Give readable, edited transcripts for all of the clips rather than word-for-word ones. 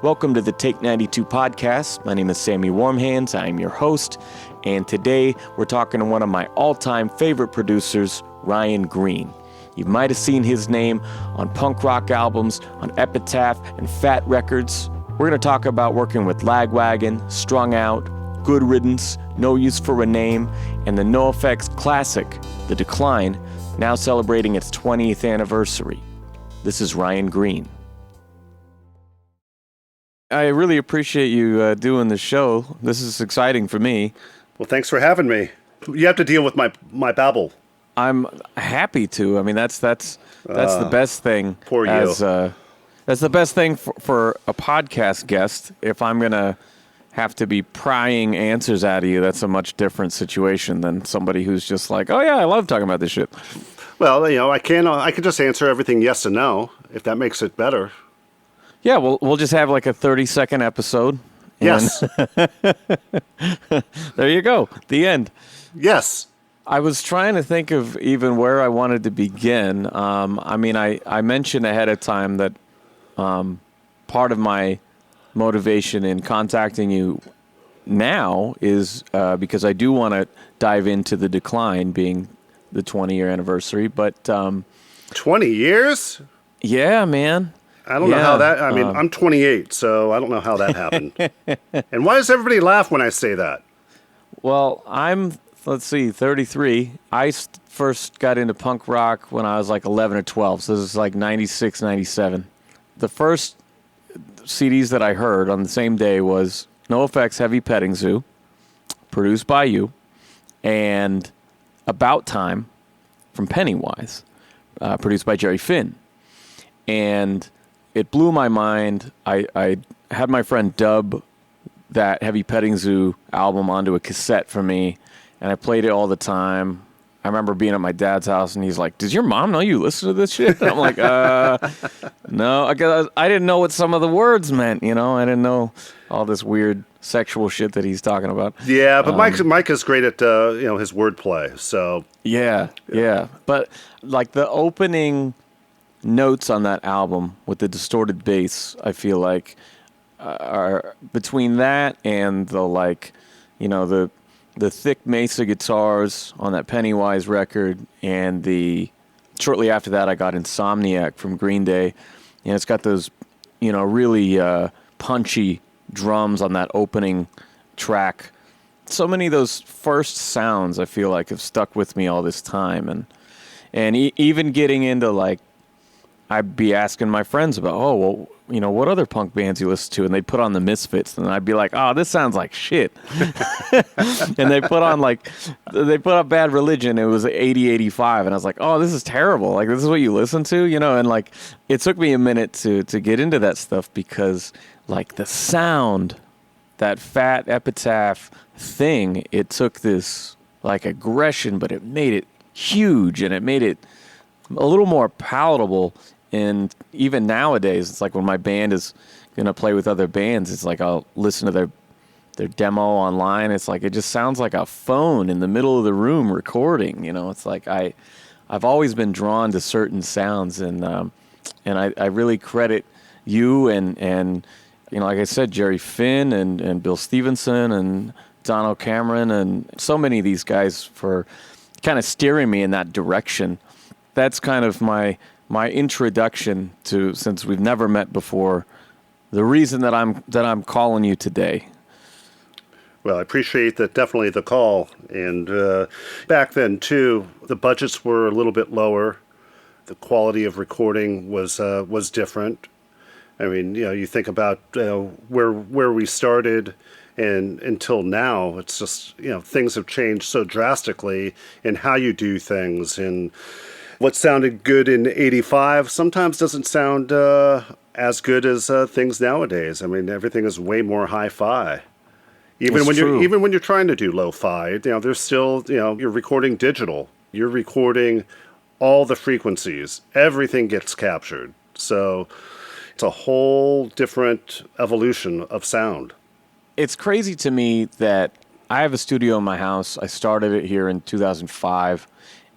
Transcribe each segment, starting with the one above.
Welcome to the Take 92 podcast. My name is Sammy Warm Hands. I'm your host, and today we're talking to one of my all-time favorite producers, Ryan Greene. You might have seen his name on punk rock albums, on Epitaph and Fat Records. We're going to talk about working with Lagwagon, Strung Out, Good Riddance, No Use for a Name, and the NoFX classic, The Decline, now celebrating its 20th anniversary. This is Ryan Greene. I really appreciate you doing the show. This is exciting for me. Well, thanks for having me. You have to deal with my babble. I'm happy to. I mean, that's the best thing. Poor you. That's the best thing for a podcast guest. If I'm going to have to be prying answers out of you, that's a much different situation than somebody who's just like, oh, yeah, I love talking about this shit. Well, I can just answer everything yes and no, if that makes it better. Yeah, we'll just have like a 30-second episode. Yes. There you go. The end. Yes. I was trying to think of even where I wanted to begin. I mentioned ahead of time that part of my motivation in contacting you now is because I do want to dive into The Decline being the 20-year anniversary. But 20 years? Yeah, man. I don't know how that... I'm 28, so I don't know how that happened. And why does everybody laugh when I say that? Well, I'm, 33. I first got into punk rock when I was like 11 or 12, so this is like 96, 97. The first CDs that I heard on the same day was NoFX Heavy Petting Zoo, produced by you, and About Time from Pennywise, produced by Jerry Finn. And it blew my mind. I had my friend dub that Heavy Petting Zoo album onto a cassette for me, and I played it all the time. I remember being at my dad's house, and he's like, does your mom know you listen to this shit? And I'm like, no. I didn't know what some of the words meant, I didn't know all this weird sexual shit that he's talking about. Yeah, but Mike is great at, his wordplay, so. Yeah. But, like, the opening notes on that album with the distorted bass, I feel like, are between that and the thick Mesa guitars on that Pennywise record, and shortly after that I got Insomniac from Green Day, and it's got those really punchy drums on that opening track. So many of those first sounds I feel like have stuck with me all this time, and even getting into I'd be asking my friends about, what other punk bands you listen to? And they'd put on the Misfits, and I'd be like, oh, this sounds like shit. And they put on Bad Religion. It was 80, 85. And I was like, oh, this is terrible. Like, this is what you listen to, And it took me a minute to get into that stuff because the sound, that Fat Epitaph thing, it took this aggression, but it made it huge, and it made it a little more palatable. And even nowadays, it's like when my band is going to play with other bands, it's like I'll listen to their demo online. It's like it just sounds like a phone in the middle of the room recording. It's like I've always been drawn to certain sounds, and I really credit you and like I said, Jerry Finn and Bill Stevenson and Don O'Cameron and so many of these guys for kind of steering me in that direction. That's kind of my introduction to, since we've never met before, the reason that I'm calling you today. Well, I appreciate that, definitely the call. And back then too, the budgets were a little bit lower. The quality of recording was different. I mean, you think about where we started and until now, it's just things have changed so drastically in how you do things, and what sounded good in 85 sometimes doesn't sound as good as things nowadays. I mean, everything is way more hi-fi. Even when you're trying to do lo-fi, there's still, you're recording digital. You're recording all the frequencies. Everything gets captured. So it's a whole different evolution of sound. It's crazy to me that I have a studio in my house. I started it here in 2005.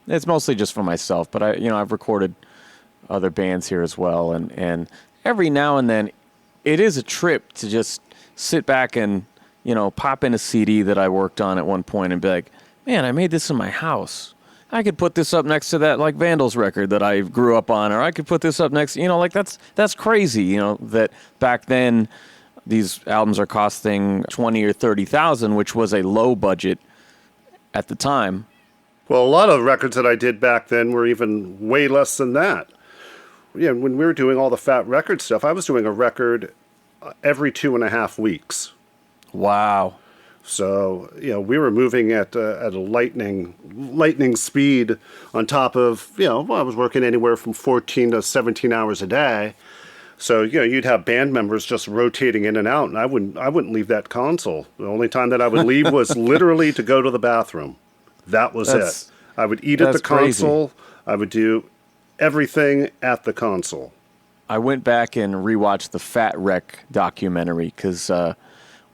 It's mostly just for myself, but I've recorded other bands here as well, and every now and then it is a trip to just sit back and, pop in a CD that I worked on at one point and be like, man, I made this in my house. I could put this up next to that like Vandals record that I grew up on, or I could put this up next, like that's crazy, that back then these albums are costing 20 or 30,000, which was a low budget at the time. Well, a lot of records that I did back then were even way less than that. Yeah, when we were doing all the Fat Record stuff, I was doing a record every 2.5 weeks. Wow. So, we were moving at a lightning speed on top of, I was working anywhere from 14 to 17 hours a day. So, you'd have band members just rotating in and out, and I wouldn't leave that console. The only time that I would leave was literally to go to the bathroom. That was it. I would eat at the console. Crazy. I would do everything at the console. I went back and rewatched the Fat Wreck documentary because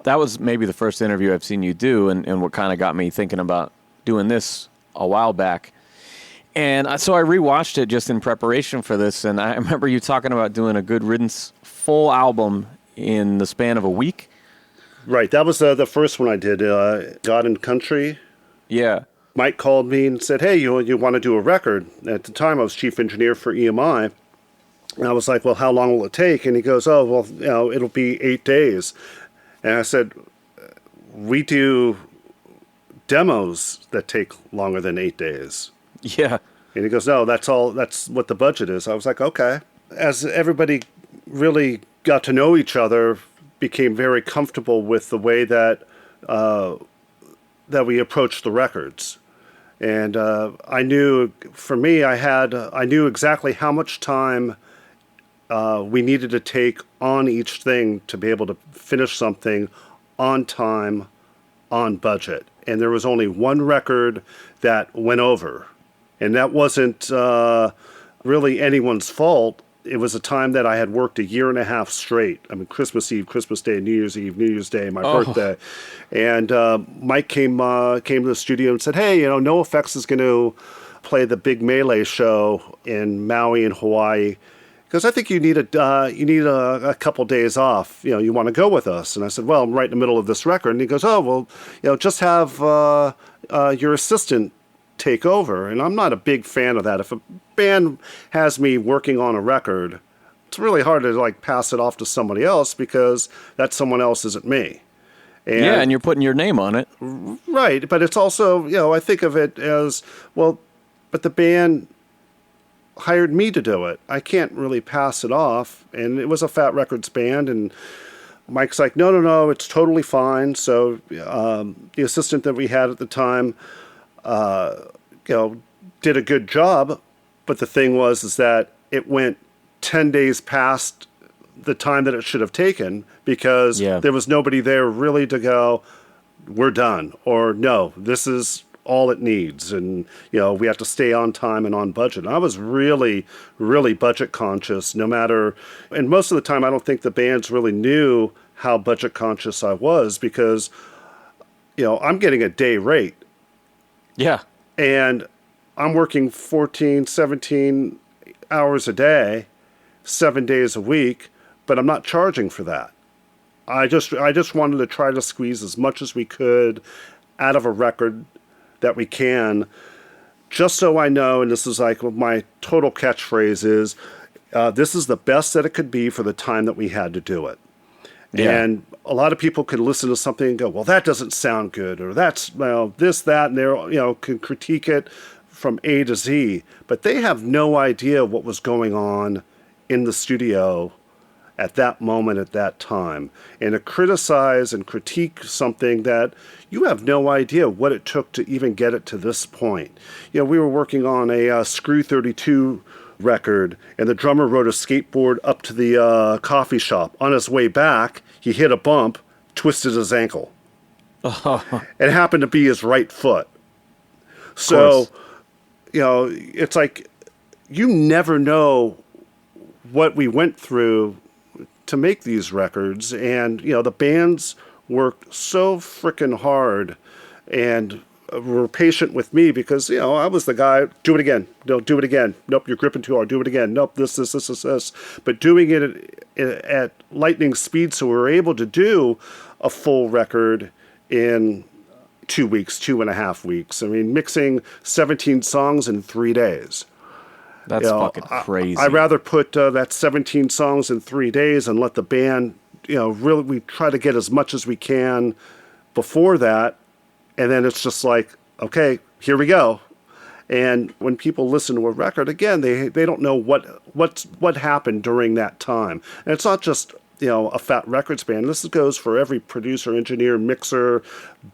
that was maybe the first interview I've seen you do, and what kind of got me thinking about doing this a while back. And so I rewatched it just in preparation for this, and I remember you talking about doing a good Riddance full album in the span of a week. Right, that was the first one I did, God and Country. Yeah. Mike called me and said, hey, you want to do a record? At the time, I was chief engineer for EMI. And I was like, well, how long will it take? And he goes, oh, well, it'll be 8 days. And I said, we do demos that take longer than 8 days. Yeah. And he goes, no, that's what the budget is. I was like, okay. As everybody really got to know each other, became very comfortable with the way that we approached the records. And I knew, for me, I knew exactly how much time we needed to take on each thing to be able to finish something on time, on budget. And there was only one record that went over. And that wasn't really anyone's fault. It was a time that I had worked 1.5 years straight. I mean, Christmas Eve, Christmas Day, New Year's Eve, New Year's Day, my birthday. And Mike came to the studio and said, hey, NoFX is going to play the big Melee show in Maui in Hawaii. Because I think you need a couple days off. You want to go with us? And I said, well, I'm right in the middle of this record. And he goes, oh, well, just have your assistant take over. And I'm not a big fan of that. If a band has me working on a record, it's really hard to pass it off to somebody else because that someone else isn't me. And you're putting your name on it. Right. But it's also, I think of it as, well, but the band hired me to do it. I can't really pass it off. And it was a Fat Records band, and Mike's like, no, it's totally fine. So the assistant that we had at the time, did a good job. But the thing was that it went 10 days past the time that it should have taken because there was nobody there really to go, we're done, or no, this is all it needs. And, we have to stay on time and on budget. And I was really, really budget conscious no matter, and most of the time I don't think the bands really knew how budget conscious I was because, I'm getting a day rate. Yeah. And I'm working 14, 17 hours a day, 7 days a week, but I'm not charging for that. I just wanted to try to squeeze as much as we could out of a record that we can, just so I know, and this is my total catchphrase is, this is the best that it could be for the time that we had to do it. Yeah. And a lot of people can listen to something and go, well, that doesn't sound good, or that's, this, that, and they can critique it from A to Z, but they have no idea what was going on in the studio at that moment, at that time. And to criticize and critique something that you have no idea what it took to even get it to this point. We were working on a Screw 32 record, and the drummer rode a skateboard up to the coffee shop. On his way back, he hit a bump, twisted his ankle. It happened to be his right foot. So, it's like you never know what we went through to make these records. And, the bands worked so frickin' hard. And were patient with me because, you know, I was the guy, do it again. No, do it again. Nope, you're gripping too hard. Do it again. Nope, this. But doing it at lightning speed, so we were able to do a full record in 2 weeks, 2.5 weeks. I mean, mixing 17 songs in 3 days. That's fucking crazy. I'd rather put that 17 songs in 3 days and let the band, you know, really, we try to get as much as we can before that. And then it's just like, okay, here we go. And when people listen to a record, again, they don't know what happened during that time. And it's not just, you know, a Fat Records band. This goes for every producer, engineer, mixer,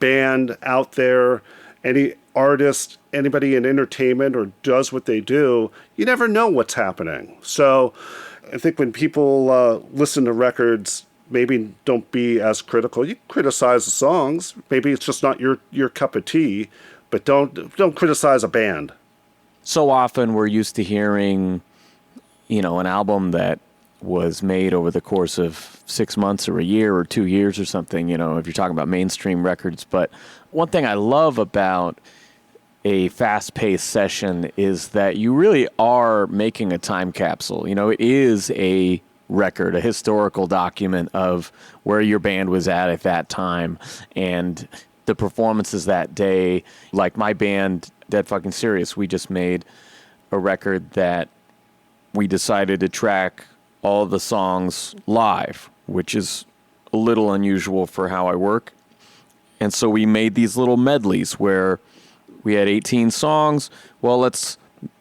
band out there, any artist, anybody in entertainment or does what they do. You never know what's happening. So I think when people listen to records, maybe don't be as critical. You criticize the songs. Maybe it's just not your cup of tea, but don't criticize a band. So often we're used to hearing, you know, an album that was made over the course of 6 months or a year or 2 years or something, you know, if you're talking about mainstream records. But one thing I love about a fast-paced session is that you really are making a time capsule. You know, it is a record, a historical document of where your band was at that time and the performances that day. Like my band, Dead Fucking Serious, we just made a record that we decided to track all the songs live, which is a little unusual for how I work. And so we made these little medleys where we had 18 songs. Well, let's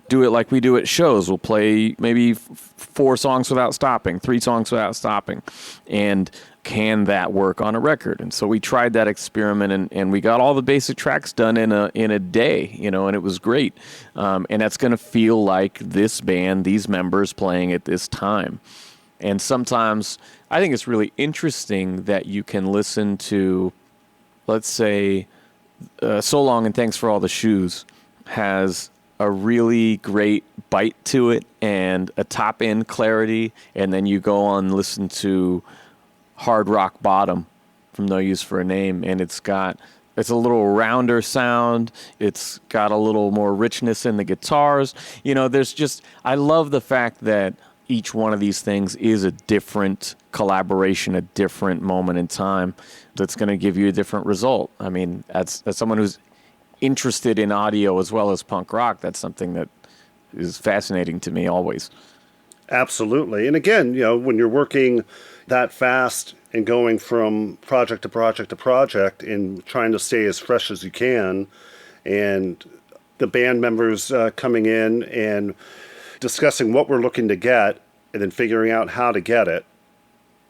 do it like we do at shows. We'll play maybe 4 songs without stopping, 3 songs without stopping. And can that work on a record? And so we tried that experiment, and we got all the basic tracks done in a day, you know, and it was great. And that's going to feel like this band, these members playing at this time. And sometimes I think it's really interesting that you can listen to, let's say, So Long and Thanks for All the Shoes has a really great bite to it and a top-end clarity, and then you go on and listen to Hard Rock Bottom from No Use for a Name, and it's a little rounder sound. It's got a little more richness in the guitars. You know, I love the fact that each one of these things is a different collaboration, a different moment in time that's going to give you a different result. I mean, as someone who's interested in audio as well as punk rock, that's something that is fascinating to me always. Absolutely. And again, you know, when you're working that fast and going from project to project to project and trying to stay as fresh as you can, and the band members coming in and discussing what we're looking to get and then figuring out how to get it.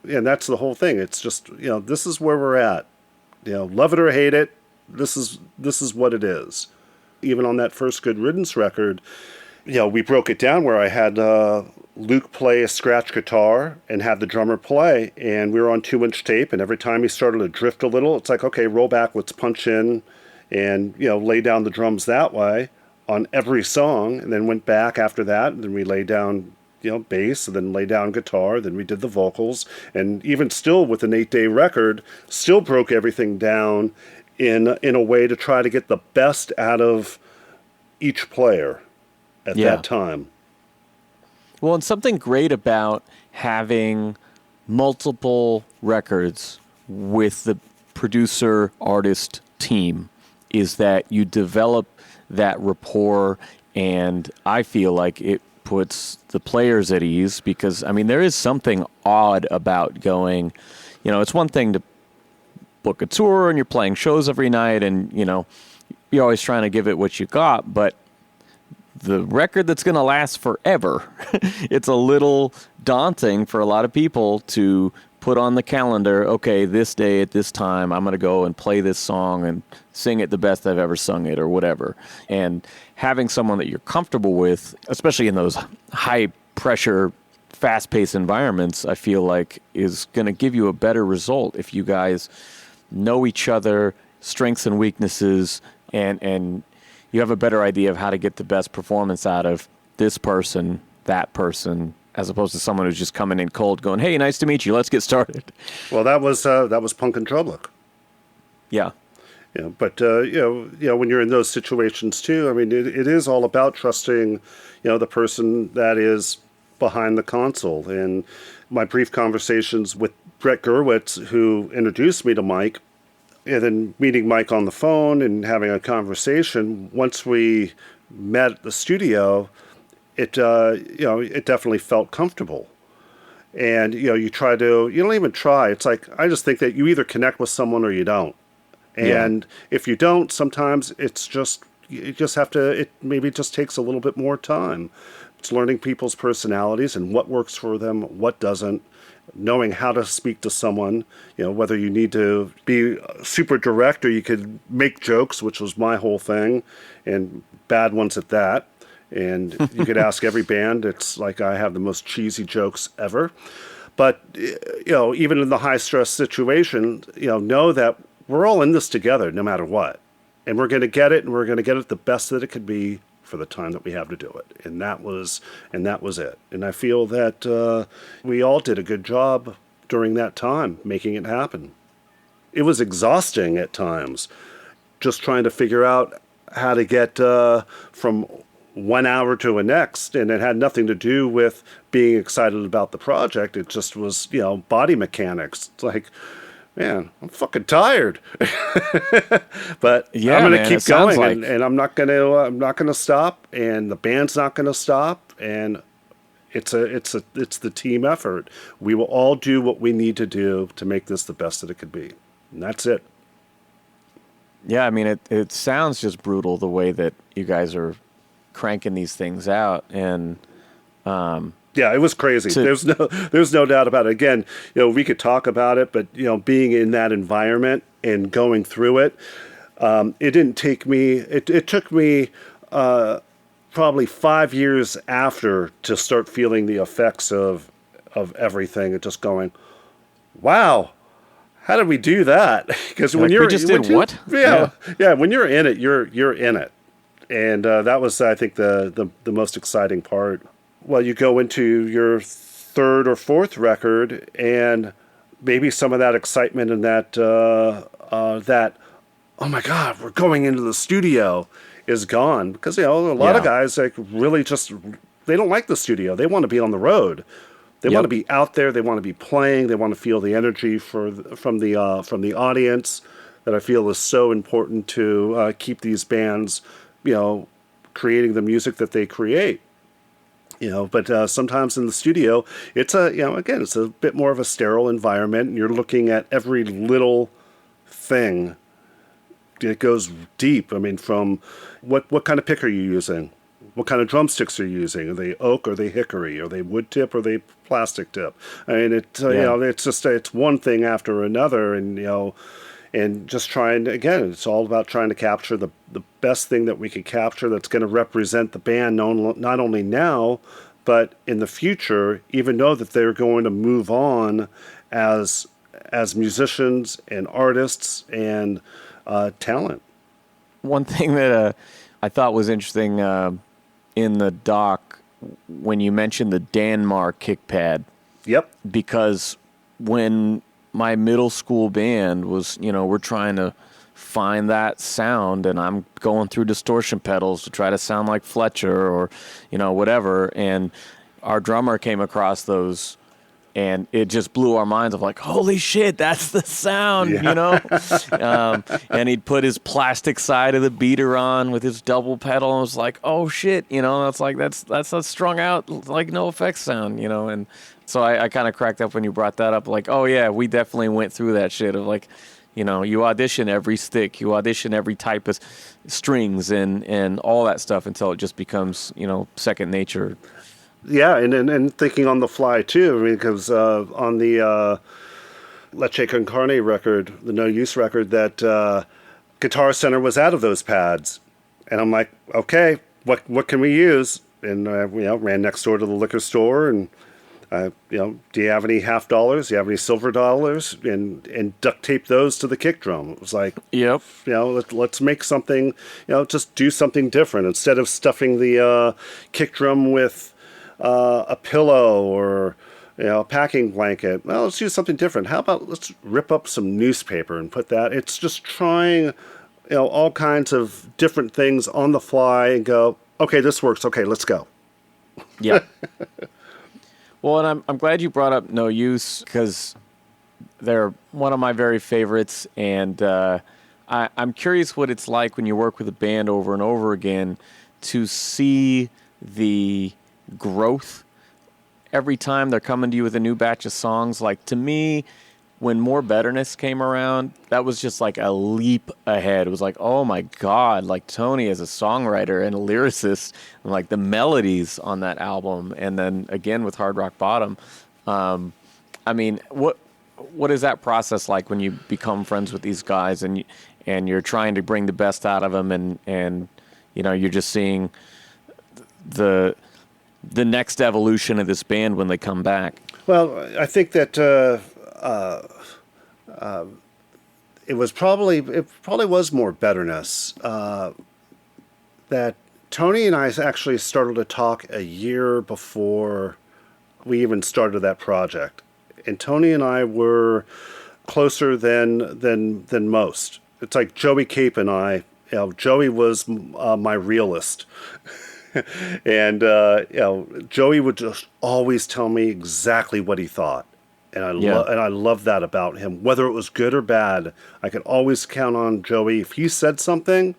And that's the whole thing. It's just, you know, this is where we're at. You know, love it or hate it, this is what it is. Even on that first Good Riddance record, you know, we broke it down where I had Luke play a scratch guitar and have the drummer play, and we were on 2-inch tape, and every time he started to drift a little, it's like, okay, roll back, let's punch in and, you know, lay down the drums that way on every song, and then went back after that, and then we laid down, you know, bass, and then lay down guitar, then we did the vocals, and even still with an 8-day record, still broke everything down in a way to try to get the best out of each player at that time. Well, and something great about having multiple records with the producer-artist team is that you develop that rapport, and I feel like it puts the players at ease because, I mean, there is something odd about going, you know, it's one thing to book a tour and you're playing shows every night and, you know, you're always trying to give it what you got, but the record that's going to last forever, it's a little daunting for a lot of people to put on the calendar, okay, this day at this time, I'm going to go and play this song and sing it the best I've ever sung it or whatever. And having someone that you're comfortable with, especially in those high-pressure, fast-paced environments, I feel like is going to give you a better result if you guys know each other, strengths and weaknesses, and you have a better idea of how to get the best performance out of this person, that person, as opposed to someone who's just coming in cold going, hey, nice to meet you, let's get started. Well, that was Punk and Trouble. Yeah. But when you're in those situations too, I mean, it is all about trusting, the person that is behind the console. And my brief conversations with Brett Gerwitz, who introduced me to Mike, and then meeting Mike on the phone and having a conversation. Once we met at the studio, it definitely felt comfortable. And you don't even try. It's like, I just think that you either connect with someone or you don't. And if you don't, sometimes you just have to, it maybe just takes a little bit more time. It's learning people's personalities and what works for them, what doesn't, knowing how to speak to someone, whether you need to be super direct or you could make jokes, which was my whole thing, and bad ones at that. And you could ask every band, it's like I have the most cheesy jokes ever. But, even in the high stress situation, know that we're all in this together no matter what. And we're going to get it, and we're going to get it the best that it could be for the time that we have to do it. And that was it. And I feel that we all did a good job during that time making it happen. It was exhausting at times, just trying to figure out how to get from 1 hour to the next, and it had nothing to do with being excited about the project. It just was, body mechanics. It's like, man, I'm fucking tired, but I'm gonna keep going, and I'm not gonna stop, and the band's not gonna stop, and it's the team effort. We will all do what we need to do to make this the best that it could be, and that's it. Yeah, I mean, it sounds just brutal the way that you guys are cranking these things out, and yeah, it was crazy. There's no doubt about it. Again, we could talk about it, but being in that environment and going through it, it didn't take me. It took me probably 5 years after to start feeling the effects of everything, and just going, wow. How did we do that? Because when you're just did what? Yeah. When you're in it, you're in it. And that was, I think, the most exciting part. Well, you go into your third or fourth record, and maybe some of that excitement and that oh my God, we're going into the studio is gone, because a lot of guys really just, they don't like the studio. They want to be on the road. They want to be out there. They want to be playing. They want to feel the energy from the audience, that I feel is so important to keep these bands, creating the music that they create. But sometimes in the studio, it's it's a bit more of a sterile environment, and you're looking at every little thing. It goes deep. I mean, from what kind of pick are you using? What kind of drumsticks are you using? Are they oak? Are they hickory? Are they wood tip? Or are they plastic tip? I mean, it's just, it's one thing after another, and and just trying, again, it's all about trying to capture the best thing that we could capture that's going to represent the band, not only now, but in the future, even though that they're going to move on as musicians and artists and talent. One thing that I thought was interesting in the doc, when you mentioned the Danmar kick pad. Yep. Because when my middle school band was, we're trying to find that sound, and I'm going through distortion pedals to try to sound like Fletcher or, whatever. And our drummer came across those, and it just blew our minds of like, holy shit, that's the sound, and he'd put his plastic side of the beater on with his double pedal, and was like, oh shit, that's like, that's a strung out, like, NoFX sound, and so I kind of cracked up when you brought that up, like, oh yeah, we definitely went through that shit of like, you audition every stick, you audition every type of strings and all that stuff until it just becomes, second nature. Yeah, and thinking on the fly too. I mean, because on the Leche Con Carne record, the No Use record, that Guitar Center was out of those pads, and I'm like, okay, what can we use? And ran next door to the liquor store, and do you have any half dollars? Do you have any silver dollars? And duct tape those to the kick drum. It was like, yep. Let's make something. Just do something different instead of stuffing the kick drum with a pillow or a packing blanket. Well, let's do something different. How about let's rip up some newspaper and put that. It's just trying all kinds of different things on the fly and go, okay, this works. Okay, let's go. Yeah. Well, and I'm glad you brought up No Use, because they're one of my very favorites, and I'm curious what it's like when you work with a band over and over again to see the growth every time they're coming to you with a new batch of songs. Like, to me, when More Betterness came around, that was just like a leap ahead. It was like, oh my God, like Tony as a songwriter and a lyricist, and like the melodies on that album. And then again with Hard Rock Bottom. I mean, what is that process like when you become friends with these guys and you're trying to bring the best out of them, and you're just seeing the next evolution of this band when they come back? Well, I think that it probably was More Betterness that Tony and I actually started to talk a year before we even started that project, and Tony and I were closer than most. It's like Joey Cape and I. Joey was my realist. And Joey would just always tell me exactly what he thought, and I love that about him. Whether it was good or bad, I could always count on Joey. If he said something,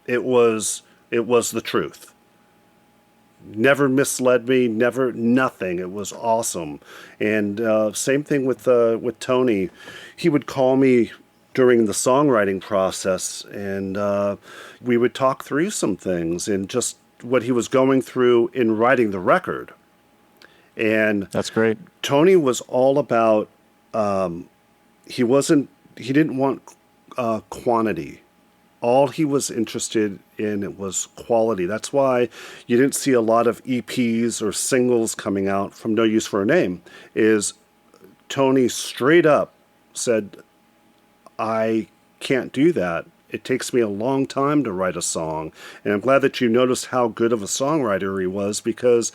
it was the truth. Never misled me. Nothing. It was awesome. And same thing with Tony. He would call me during the songwriting process, and we would talk through some things and just what he was going through in writing the record. And that's great. Tony was all about, he didn't want quantity. All he was interested in was quality. That's why you didn't see a lot of EPs or singles coming out from No Use for a Name, is Tony straight up said, I can't do that. It takes me a long time to write a song. And I'm glad that you noticed how good of a songwriter he was, because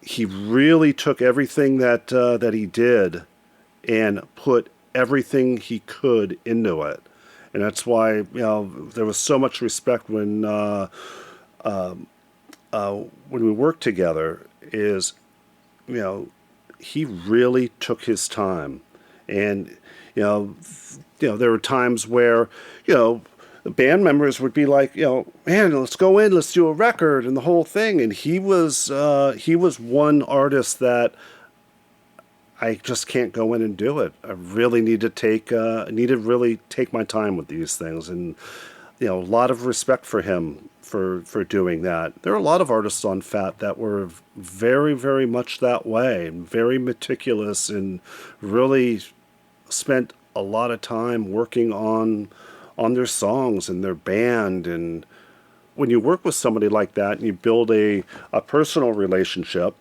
he really took everything that he did and put everything he could into it. And that's why there was so much respect when we worked together. Is he really took his time, and there were times where, the band members would be like, man, let's go in, let's do a record and the whole thing. And he was one artist that I just can't go in and do it. I really need to really take my time with these things. And, a lot of respect for him for doing that. There are a lot of artists on Fat that were very, very much that way, and very meticulous, and really spent a lot of time working on their songs and their band. And when you work with somebody like that and you build a personal relationship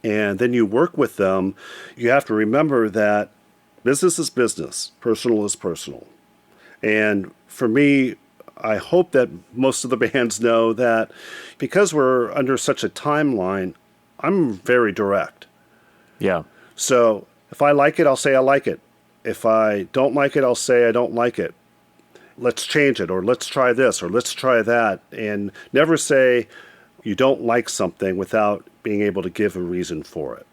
and then you work with them, you have to remember that business is business, personal is personal. And for me, I hope that most of the bands know that because we're under such a timeline, I'm very direct. Yeah. So if I like it, I'll say I like it. If I don't like it, I'll say I don't like it. Let's change it, or let's try this, or let's try that. And never say you don't like something without being able to give a reason for it.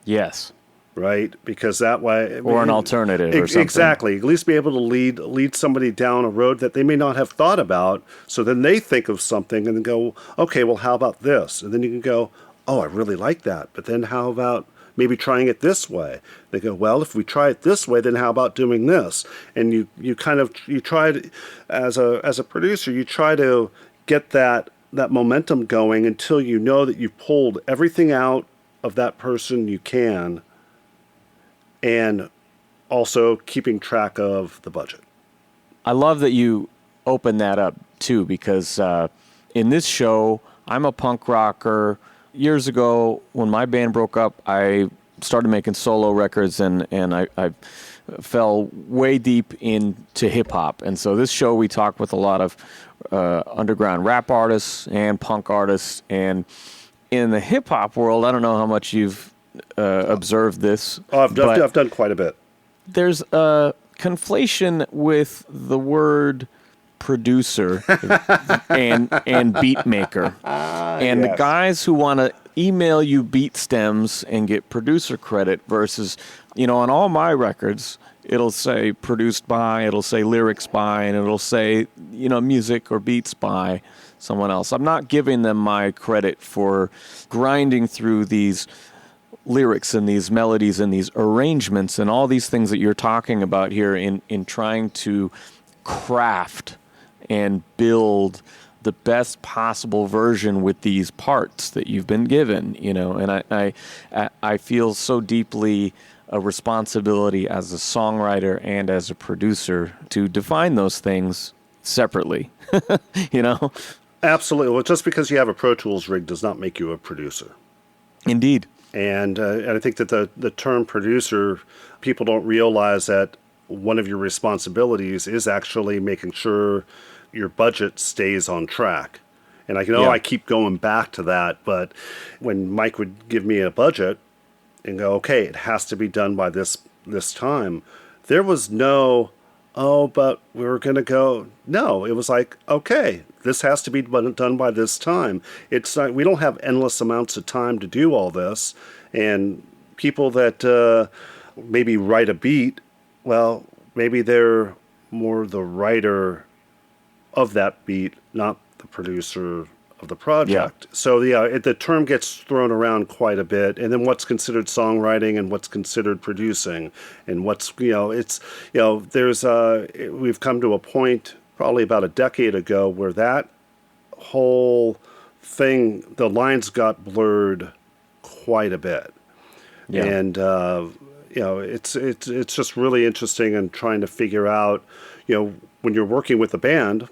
Yes. Right? Because that way... Or an alternative or something. Exactly. At least be able to lead somebody down a road that they may not have thought about. So then they think of something and then go, okay, well, how about this? And then you can go, oh, I really like that. But then how about maybe trying it this way? They go, well, if we try it this way, then how about doing this? And you try to, as a producer, you try to get that momentum going until you know that you've pulled everything out of that person you can, and also keeping track of the budget. I love that you open that up too, because in this show, I'm a punk rocker. Years ago, when my band broke up, I started making solo records, and I fell way deep into hip-hop. And so this show, we talk with a lot of underground rap artists and punk artists. And in the hip-hop world, I don't know how much you've observed this. Oh, I've done quite a bit. There's a conflation with the word producer and beat maker. And the guys who want to email you beat stems and get producer credit versus, on all my records, it'll say produced by, it'll say lyrics by, and it'll say, music or beats by someone else. I'm not giving them my credit for grinding through these lyrics and these melodies and these arrangements and all these things that you're talking about here in trying to craft and build the best possible version with these parts that you've been given, and I feel so deeply a responsibility as a songwriter and as a producer to define those things separately, Absolutely. Well, just because you have a Pro Tools rig does not make you a producer. Indeed. And I think that the term producer, people don't realize that one of your responsibilities is actually making sure your budget stays on track. And I know I keep going back to that, but when Mike would give me a budget and go, okay, it has to be done by this time, there was no, but we're going to go. No, it was like, okay, this has to be done by this time. It's not, we don't have endless amounts of time to do all this. And people that maybe write a beat, well, maybe they're more the writer of that beat, not the producer of the project. Yeah. So the term gets thrown around quite a bit, and then what's considered songwriting and what's considered producing, and what's there's we've come to a point probably about a decade ago where that whole thing, the lines got blurred quite a bit. Yeah. And it's just really interesting and trying to figure out, when you're working with a band.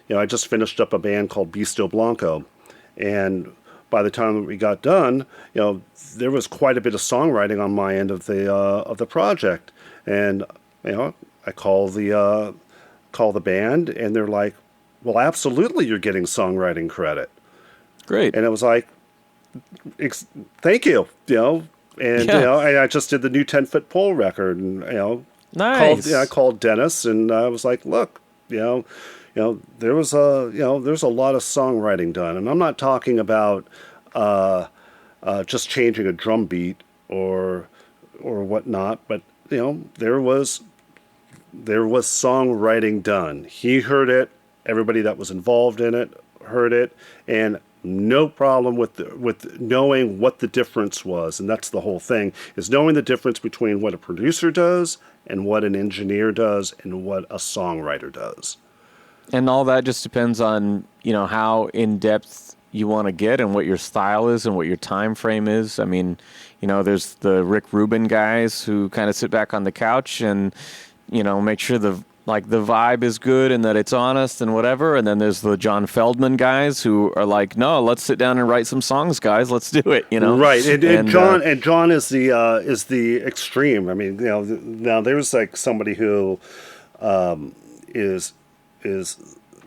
I just finished up a band called Bisto Blanco, and by the time that we got done, there was quite a bit of songwriting on my end of the project, and I call the band, and they're like, "Well, absolutely, you're getting songwriting credit." Great. And it was like, "Thank you," and I just did the new 10-foot pole record, and nice. I called Dennis, and I was like, "Look, there's a lot of songwriting done," and I'm not talking about just changing a drum beat or whatnot, but there was songwriting done. He heard it. Everybody that was involved in it heard it, and no problem with knowing what the difference was. And that's the whole thing, is knowing the difference between what a producer does and what an engineer does and what a songwriter does. And all that just depends on, how in-depth you want to get and what your style is and what your time frame is. I mean, there's the Rick Rubin guys who kind of sit back on the couch and, make sure the vibe is good and that it's honest and whatever. And then there's the John Feldman guys who are like, no, let's sit down and write some songs, guys. Let's do it, Right. And John is the extreme. I mean, now there's like somebody who is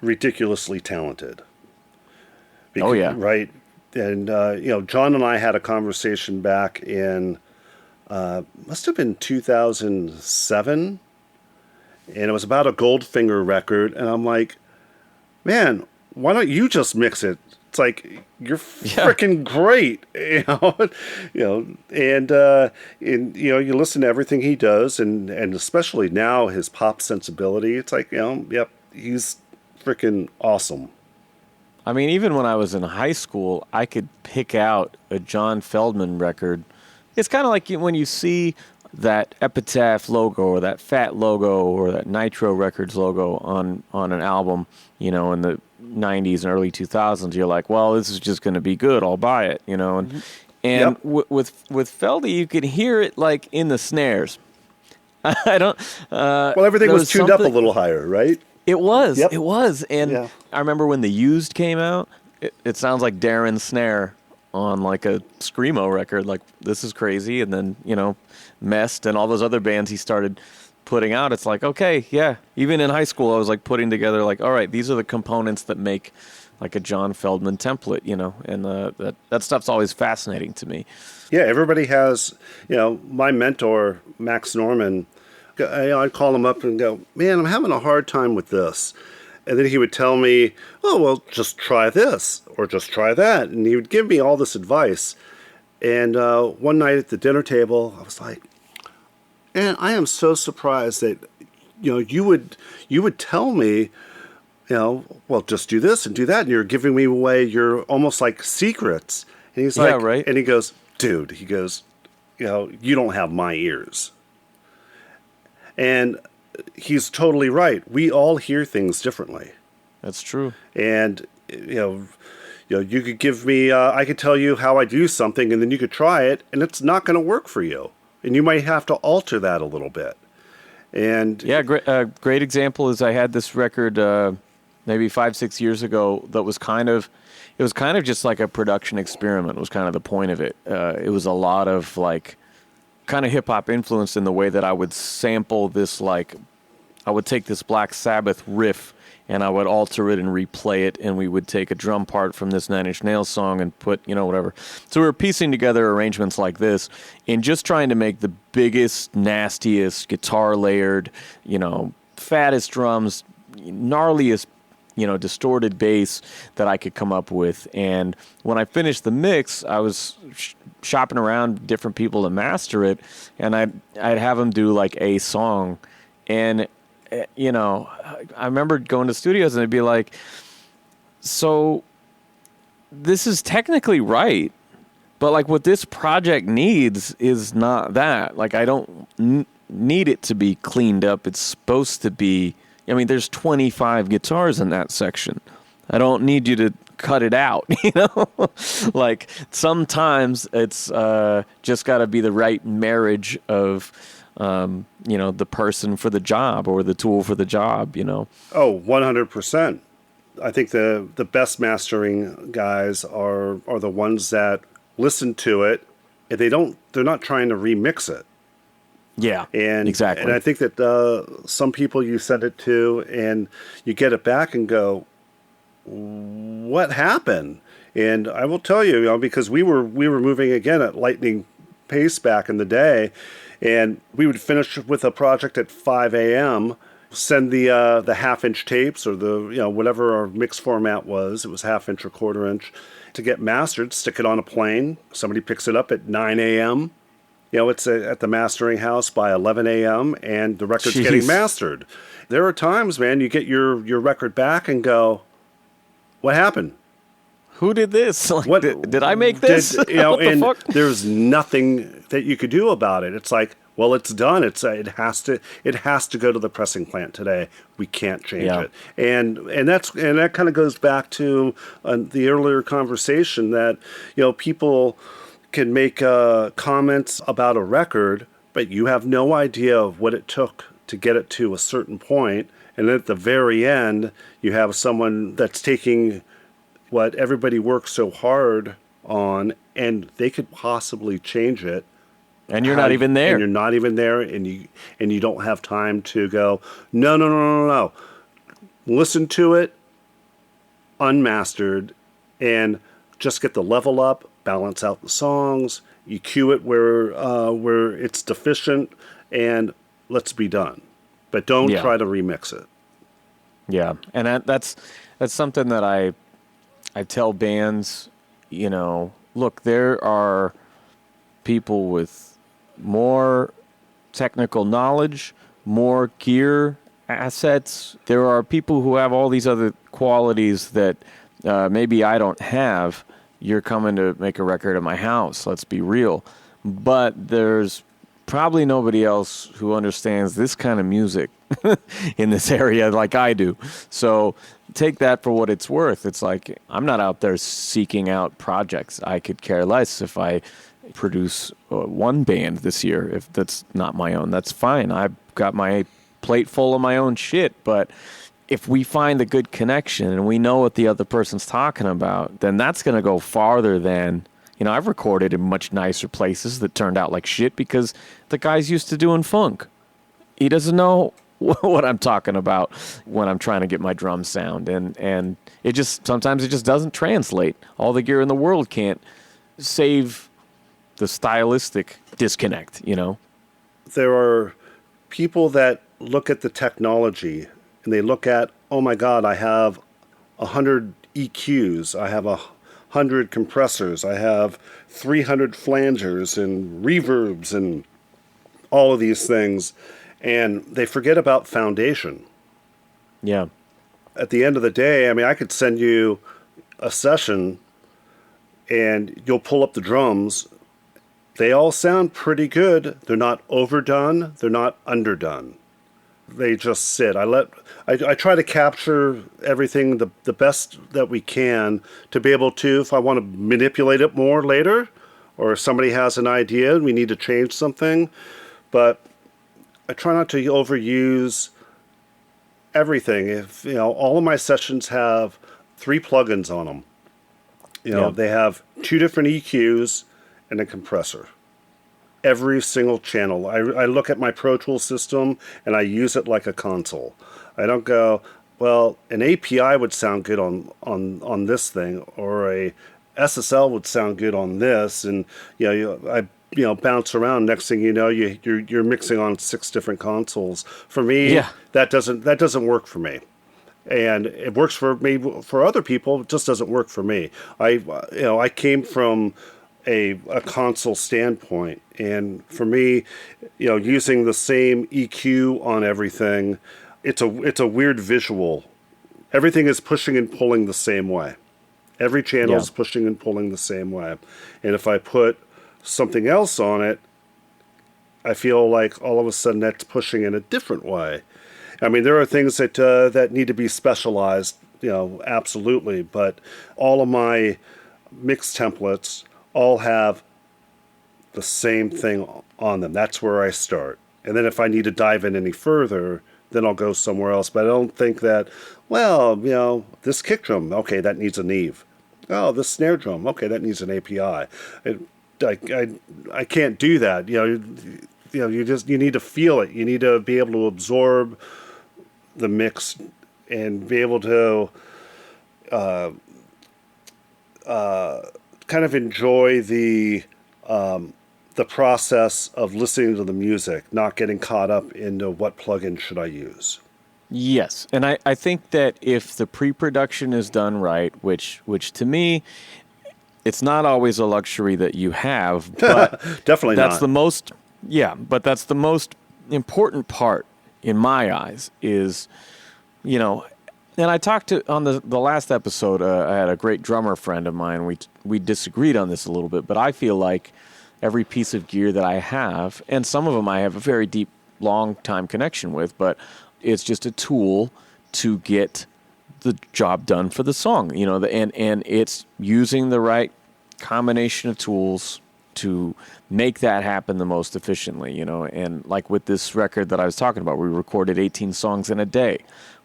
ridiculously talented. Right. And John and I had a conversation back in must have been 2007, and it was about a Goldfinger record, and I'm like, man, why don't you just mix it? It's like, you're freaking great, and you listen to everything he does, and especially now his pop sensibility. It's like, he's freaking awesome. I mean, even when I was in high school, I could pick out a John Feldman record. It's kind of like when you see that Epitaph logo or that Fat logo or that Nitro Records logo on an album, in the 90s and early 2000s, you're like, well, this is just going to be good. I'll buy it, And with Feldy, you could hear it like in the snares. I don't. Well, everything was tuned up a little higher, right? It was. Yep. It was. And I remember when The Used came out, it sounds like Darren's snare on like a Screamo record. Like, this is crazy. And then, Mest and all those other bands he started putting out. It's like, okay, yeah. Even in high school, I was like putting together like, all right, these are the components that make like a John Feldman template, and that stuff's always fascinating to me. Yeah, everybody has, my mentor, Max Norman, I'd call him up and go, man, I'm having a hard time with this. And then he would tell me, oh, well, just try this or just try that. And he would give me all this advice. And one night at the dinner table, I was like, man, I am so surprised that, you would tell me, well, just do this and do that. And you're giving me away your almost like secrets. And he's like, right. And he goes, dude, you don't have my ears. And he's totally right. We all hear things differently. That's true. And, you could give me, I could tell you how I do something, and then you could try it, and it's not going to work for you. And you might have to alter that a little bit. And yeah, great example is I had this record maybe 5-6 years ago that was kind of just like a production experiment was kind of the point of it. It was a lot of like kind of hip hop influenced in the way that I would sample this, like I would take this Black Sabbath riff and I would alter it and replay it, and we would take a drum part from this Nine Inch Nails song and put, whatever. So we were piecing together arrangements like this and just trying to make the biggest, nastiest, guitar layered, fattest drums, gnarliest, distorted bass that I could come up with. And when I finished the mix, I was shopping around different people to master it, and I'd have them do like a song. And, I remember going to studios and they'd be like, so this is technically right, but like what this project needs is not that. Like I don't need it to be cleaned up. It's supposed to be, there's 25 guitars in that section. I don't need you to cut it out, Like sometimes it's just got to be the right marriage of, the person for the job or the tool for the job, Oh, 100%. I think the best mastering guys are the ones that listen to it and they're not trying to remix it. Yeah, and exactly. And I think that some people you send it to and you get it back and go, what happened? And I will tell you, because we were moving again at lightning pace back in the day, and we would finish with a project at 5 a.m., send the half-inch tapes or the whatever our mix format was. It was half-inch or quarter-inch to get mastered. Stick it on a plane. Somebody picks it up at 9 a.m. It's at the mastering house by 11 a.m. and the record's getting mastered. There are times, man, you get your record back and go, what happened? Who did this? Like, what did I make this? What the fuck? There's nothing that you could do about it. It's like, well, it's done. It has to go to the pressing plant today. We can't change it. And that kind of goes back to the earlier conversation that people can make comments about a record, but you have no idea of what it took to get it to a certain point. And then at the very end, you have someone that's taking what everybody works so hard on, and they could possibly change it. And you're not even there. And you're not even there, and you don't have time to go, no. Listen to it unmastered, and just get the level up, balance out the songs, EQ it where it's deficient, and let's be done. But don't try to remix it. Yeah, and that's something that I tell bands, look, there are people with more technical knowledge, more gear, assets. There are people who have all these other qualities that maybe I don't have. You're coming to make a record at my house, let's be real. But there's probably nobody else who understands this kind of music in this area like I do. So take that for what it's worth. It's like I'm not out there seeking out projects. I could care less if I produce one band this year. If that's not my own, that's fine. I've got my plate full of my own shit. But if we find a good connection and we know what the other person's talking about, then that's going to go farther than... I've recorded in much nicer places that turned out like shit because the guy's used to doing funk. He doesn't know what I'm talking about when I'm trying to get my drum sound. And sometimes it just doesn't translate. All the gear in the world can't save the stylistic disconnect, There are people that look at the technology and they look at, oh my God, I have 100 EQs, I have 100 compressors, I have 300 flangers and reverbs and all of these things, and they forget about foundation. Yeah. At the end of the day, I mean, I could send you a session and you'll pull up the drums. They all sound pretty good. They're not overdone. They're not underdone. They just sit. I try to capture everything the best that we can to be able to, if I want to manipulate it more later, or if somebody has an idea and we need to change something. But I try not to overuse everything. If all of my sessions have 3 plugins on them. They have 2 different EQs and a compressor. Every single channel. I look at my Pro Tools system and I use it like a console. I don't go, well, an API would sound good on this thing, or a SSL would sound good on this, and I bounce around. Next thing you know, you're mixing on 6 different consoles. For me, that doesn't work for me. And it works for me. For other people, it just doesn't work for me. I came from a console standpoint, and for me, using the same EQ on everything, it's a weird visual. Everything is pushing and pulling the same way. Every channel is pushing and pulling the same way. And if I put something else on it, I feel like all of a sudden that's pushing in a different way. I mean, there are things that need to be specialized, absolutely. But all of my mix templates all have the same thing on them. That's where I start. And then if I need to dive in any further, then I'll go somewhere else. But I don't think that, this kick drum, okay, that needs a Neve. Oh, this snare drum, okay, that needs an API. I can't do that. You need to feel it. You need to be able to absorb the mix and be able to kind of enjoy the process of listening to the music, not getting caught up into what plugin should I use. Yes, and I think that if the pre-production is done right, which to me, it's not always a luxury that you have, but definitely that's not. But that's the most important part in my eyes is, and I talked to, on the last episode, I had a great drummer friend of mine. We disagreed on this a little bit, but I feel like every piece of gear that I have, and some of them I have a very deep, long time connection with, but it's just a tool to get the job done for the song, and it's using the right combination of tools to make that happen the most efficiently, and like with this record that I was talking about, we recorded 18 songs in a day.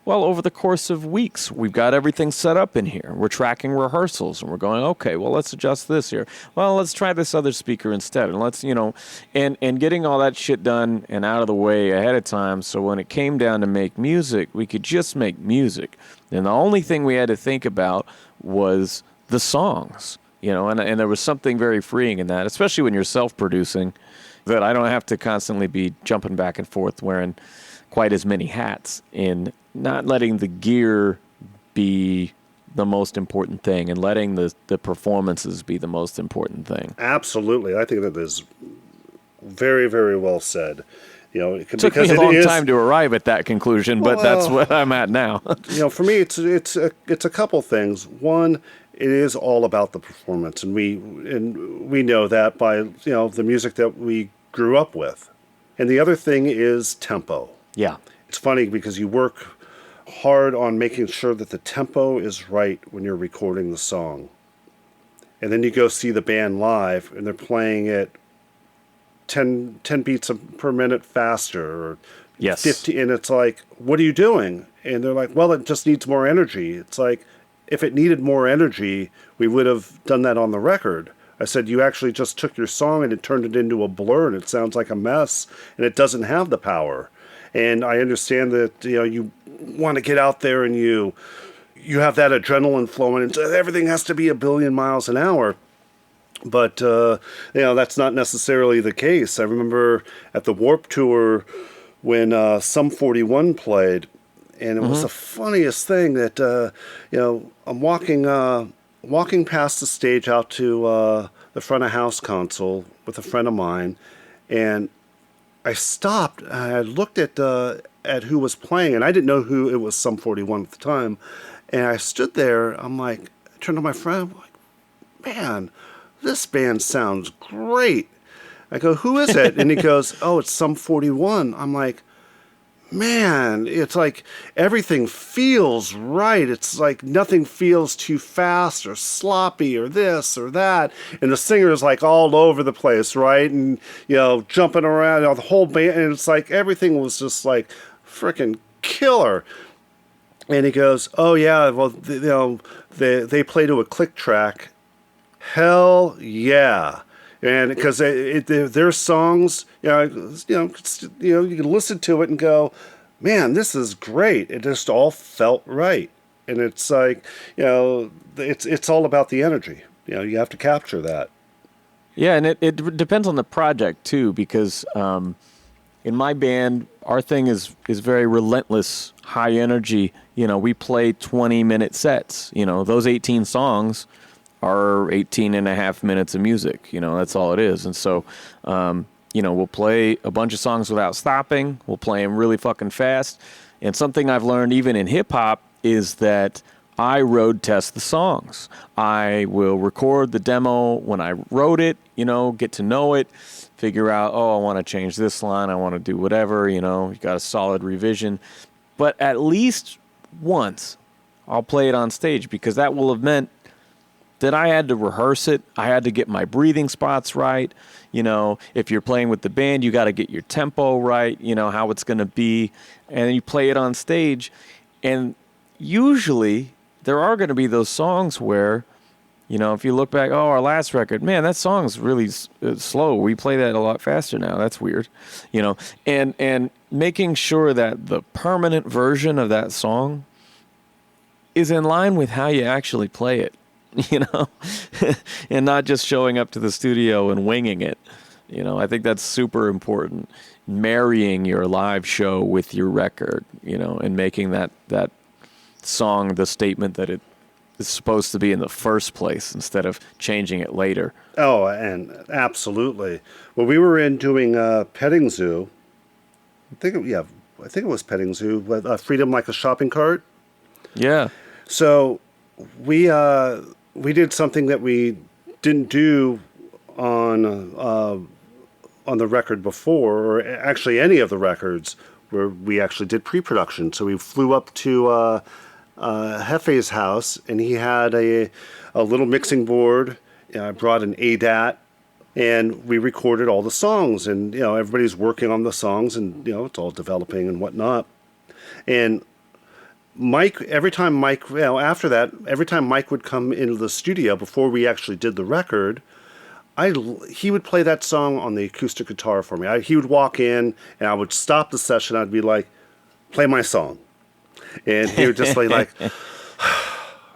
Well, over the course of weeks, we've got everything set up in here. We're tracking rehearsals, and we're going, okay, well, let's adjust this here. Well, let's try this other speaker instead. And let's, and getting all that shit done and out of the way ahead of time, so when it came down to make music, we could just make music. And the only thing we had to think about was the songs, and there was something very freeing in that, especially when you're self-producing, that I don't have to constantly be jumping back and forth wearing quite as many hats, in not letting the gear be the most important thing and letting the performances be the most important thing. Absolutely. I think that is very, very well said. It took me a long time to arrive at that conclusion, but that's what I'm at now. For me, it's a couple things. One, it is all about the performance, and we know that by the music that we grew up with. And the other thing is tempo. Yeah. It's funny because you work hard on making sure that the tempo is right when you're recording the song. And then you go see the band live and they're playing it 10 beats per minute faster, or 50, and it's like, what are you doing? And they're like, well, it just needs more energy. It's like, if it needed more energy, we would have done that on the record. I said, you actually just took your song and it turned it into a blur, and it sounds like a mess, and it doesn't have the power. And I understand that you want to get out there and you have that adrenaline flowing, and everything has to be 1 billion miles an hour. But that's not necessarily the case. I remember at the Warped Tour, when Sum 41 played, and it was the funniest thing that I'm walking past the stage out to the front of house console with a friend of mine, and I stopped and I looked at who was playing, and I didn't know who it was. Sum 41 at the time, and I stood there. I'm like, I turned to my friend. I'm like, man, this band sounds great. I go, who is it? And he goes, oh, it's Sum 41. I'm like, man, it's like everything feels right. It's like nothing feels too fast or sloppy or this or that. And the singer is like all over the place, right? And, jumping around, the whole band. And it's like everything was just like freaking killer. And he goes, oh, yeah, well, they play to a click track. Hell yeah. And because their songs, you can listen to it and go, man, this is great. It just all felt right. And it's like, it's all about the energy. You have to capture that. Yeah, and it depends on the project too, because in my band, our thing is very relentless, high energy. We play 20-minute sets. Those 18 songs are 18 and a half minutes of music. That's all it is. And so, we'll play a bunch of songs without stopping. We'll play them really fucking fast. And something I've learned even in hip hop is that I road test the songs. I will record the demo when I wrote it, get to know it, figure out, I want to change this line. I want to do whatever, you got a solid revision. But at least once I'll play it on stage, because that will have meant that I had to rehearse it. I had to get my breathing spots right. If you're playing with the band, you got to get your tempo right, how it's going to be. And you play it on stage. And usually there are going to be those songs where, if you look back, our last record, man, that song's really slow. We play that a lot faster now. That's weird. And making sure that the permanent version of that song is in line with how you actually play it. And not just showing up to the studio and winging it. I think that's super important. Marrying your live show with your record, and making that song the statement that it is supposed to be in the first place instead of changing it later. Oh, and absolutely. Well, we were in doing Petting Zoo. I think it was Petting Zoo with Freedom Like a Shopping Cart. Yeah. So we did something that we didn't do on the record before, or actually any of the records, where we actually did pre-production. So we flew up to Hefe's house, and he had a little mixing board. I brought an ADAT, and we recorded all the songs. And everybody's working on the songs, and it's all developing and whatnot. And Mike, every time Mike would come into the studio before we actually did the record, he would play that song on the acoustic guitar for me. He would walk in, and I would stop the session. I'd be like, play my song. And he would just be like,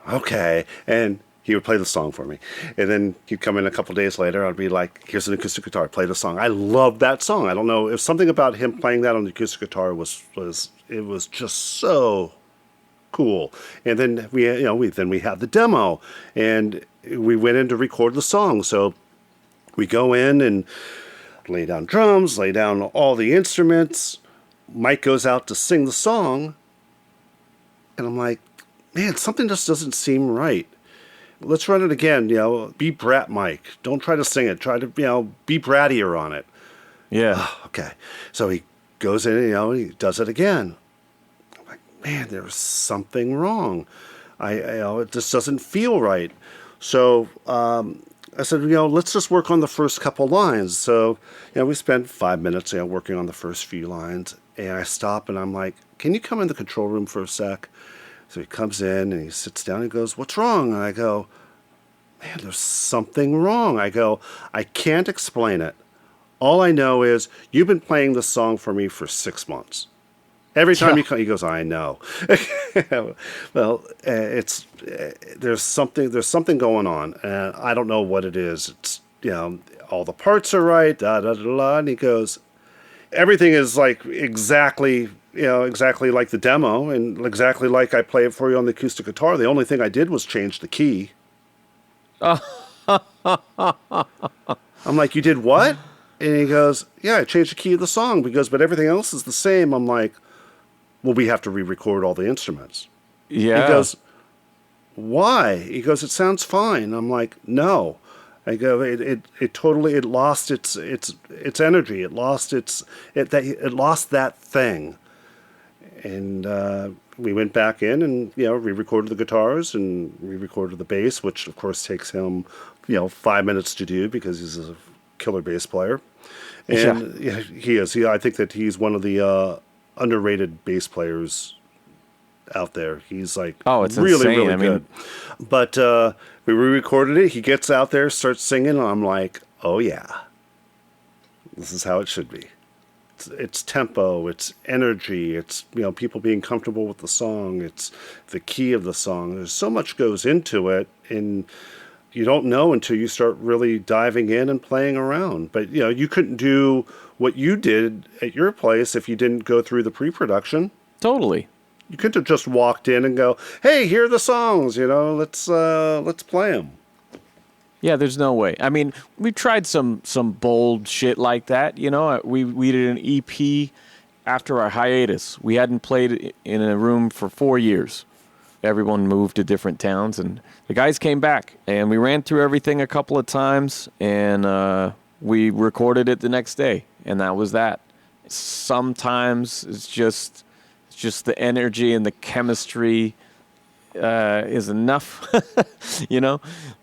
okay. And he would play the song for me. And then he'd come in a couple days later. I'd be like, here's an acoustic guitar. Play the song. I love that song. I don't know. If something about him playing that on the acoustic guitar was just so cool. And then we had the demo, and we went in to record the song. So we go in and lay down drums, lay down all the instruments. Mike goes out to sing the song, and I'm like, man, something just doesn't seem right. Let's run it again. Be brat Mike. Don't try to sing it. Try to be brattier on it. Yeah. Okay. So he goes in, he does it again. Man, there's something wrong. It just doesn't feel right. So I said, let's just work on the first couple lines. So, we spent 5 minutes, working on the first few lines. And I stop and I'm like, can you come in the control room for a sec? So he comes in and he sits down and goes, what's wrong? And I go, man, there's something wrong. I go, I can't explain it. All I know is you've been playing this song for me for 6 months. Every time he goes, I know. Well, there's something going on, and I don't know what it is. It's all the parts are right, da da da da. And he goes, everything is like exactly like the demo and exactly like I play it for you on the acoustic guitar. The only thing I did was change the key. I'm like, you did what? And he goes, yeah, I changed the key of the song but everything else is the same. I'm like, well, we have to re-record all the instruments. Yeah. He goes, why? He goes, it sounds fine. I'm like, no. I go, it totally lost its energy. It lost it lost that thing. And we went back in and re-recorded the guitars and re-recorded the bass, which of course takes him 5 minutes to do because he's a killer bass player. And yeah, he is. I think that he's one of the underrated bass players out there. He's like it's really, insane. really good. But we re-recorded it. He gets out there, starts singing, and I'm like, oh yeah, this is how it should be. It's tempo, it's energy, it's people being comfortable with the song, it's the key of the song. There's so much goes into it, and you don't know until you start really diving in and playing around. But you couldn't do what you did at your place if you didn't go through the pre-production. Totally. You couldn't have just walked in and go, "Hey, here are the songs. Let's play them." Yeah, there's no way. I mean, we tried some bold shit like that. We did an EP after our hiatus. We hadn't played in a room for 4 years. Everyone moved to different towns, and the guys came back, and we ran through everything a couple of times, and we recorded it the next day, and that was that. Sometimes it's just the energy and the chemistry is enough,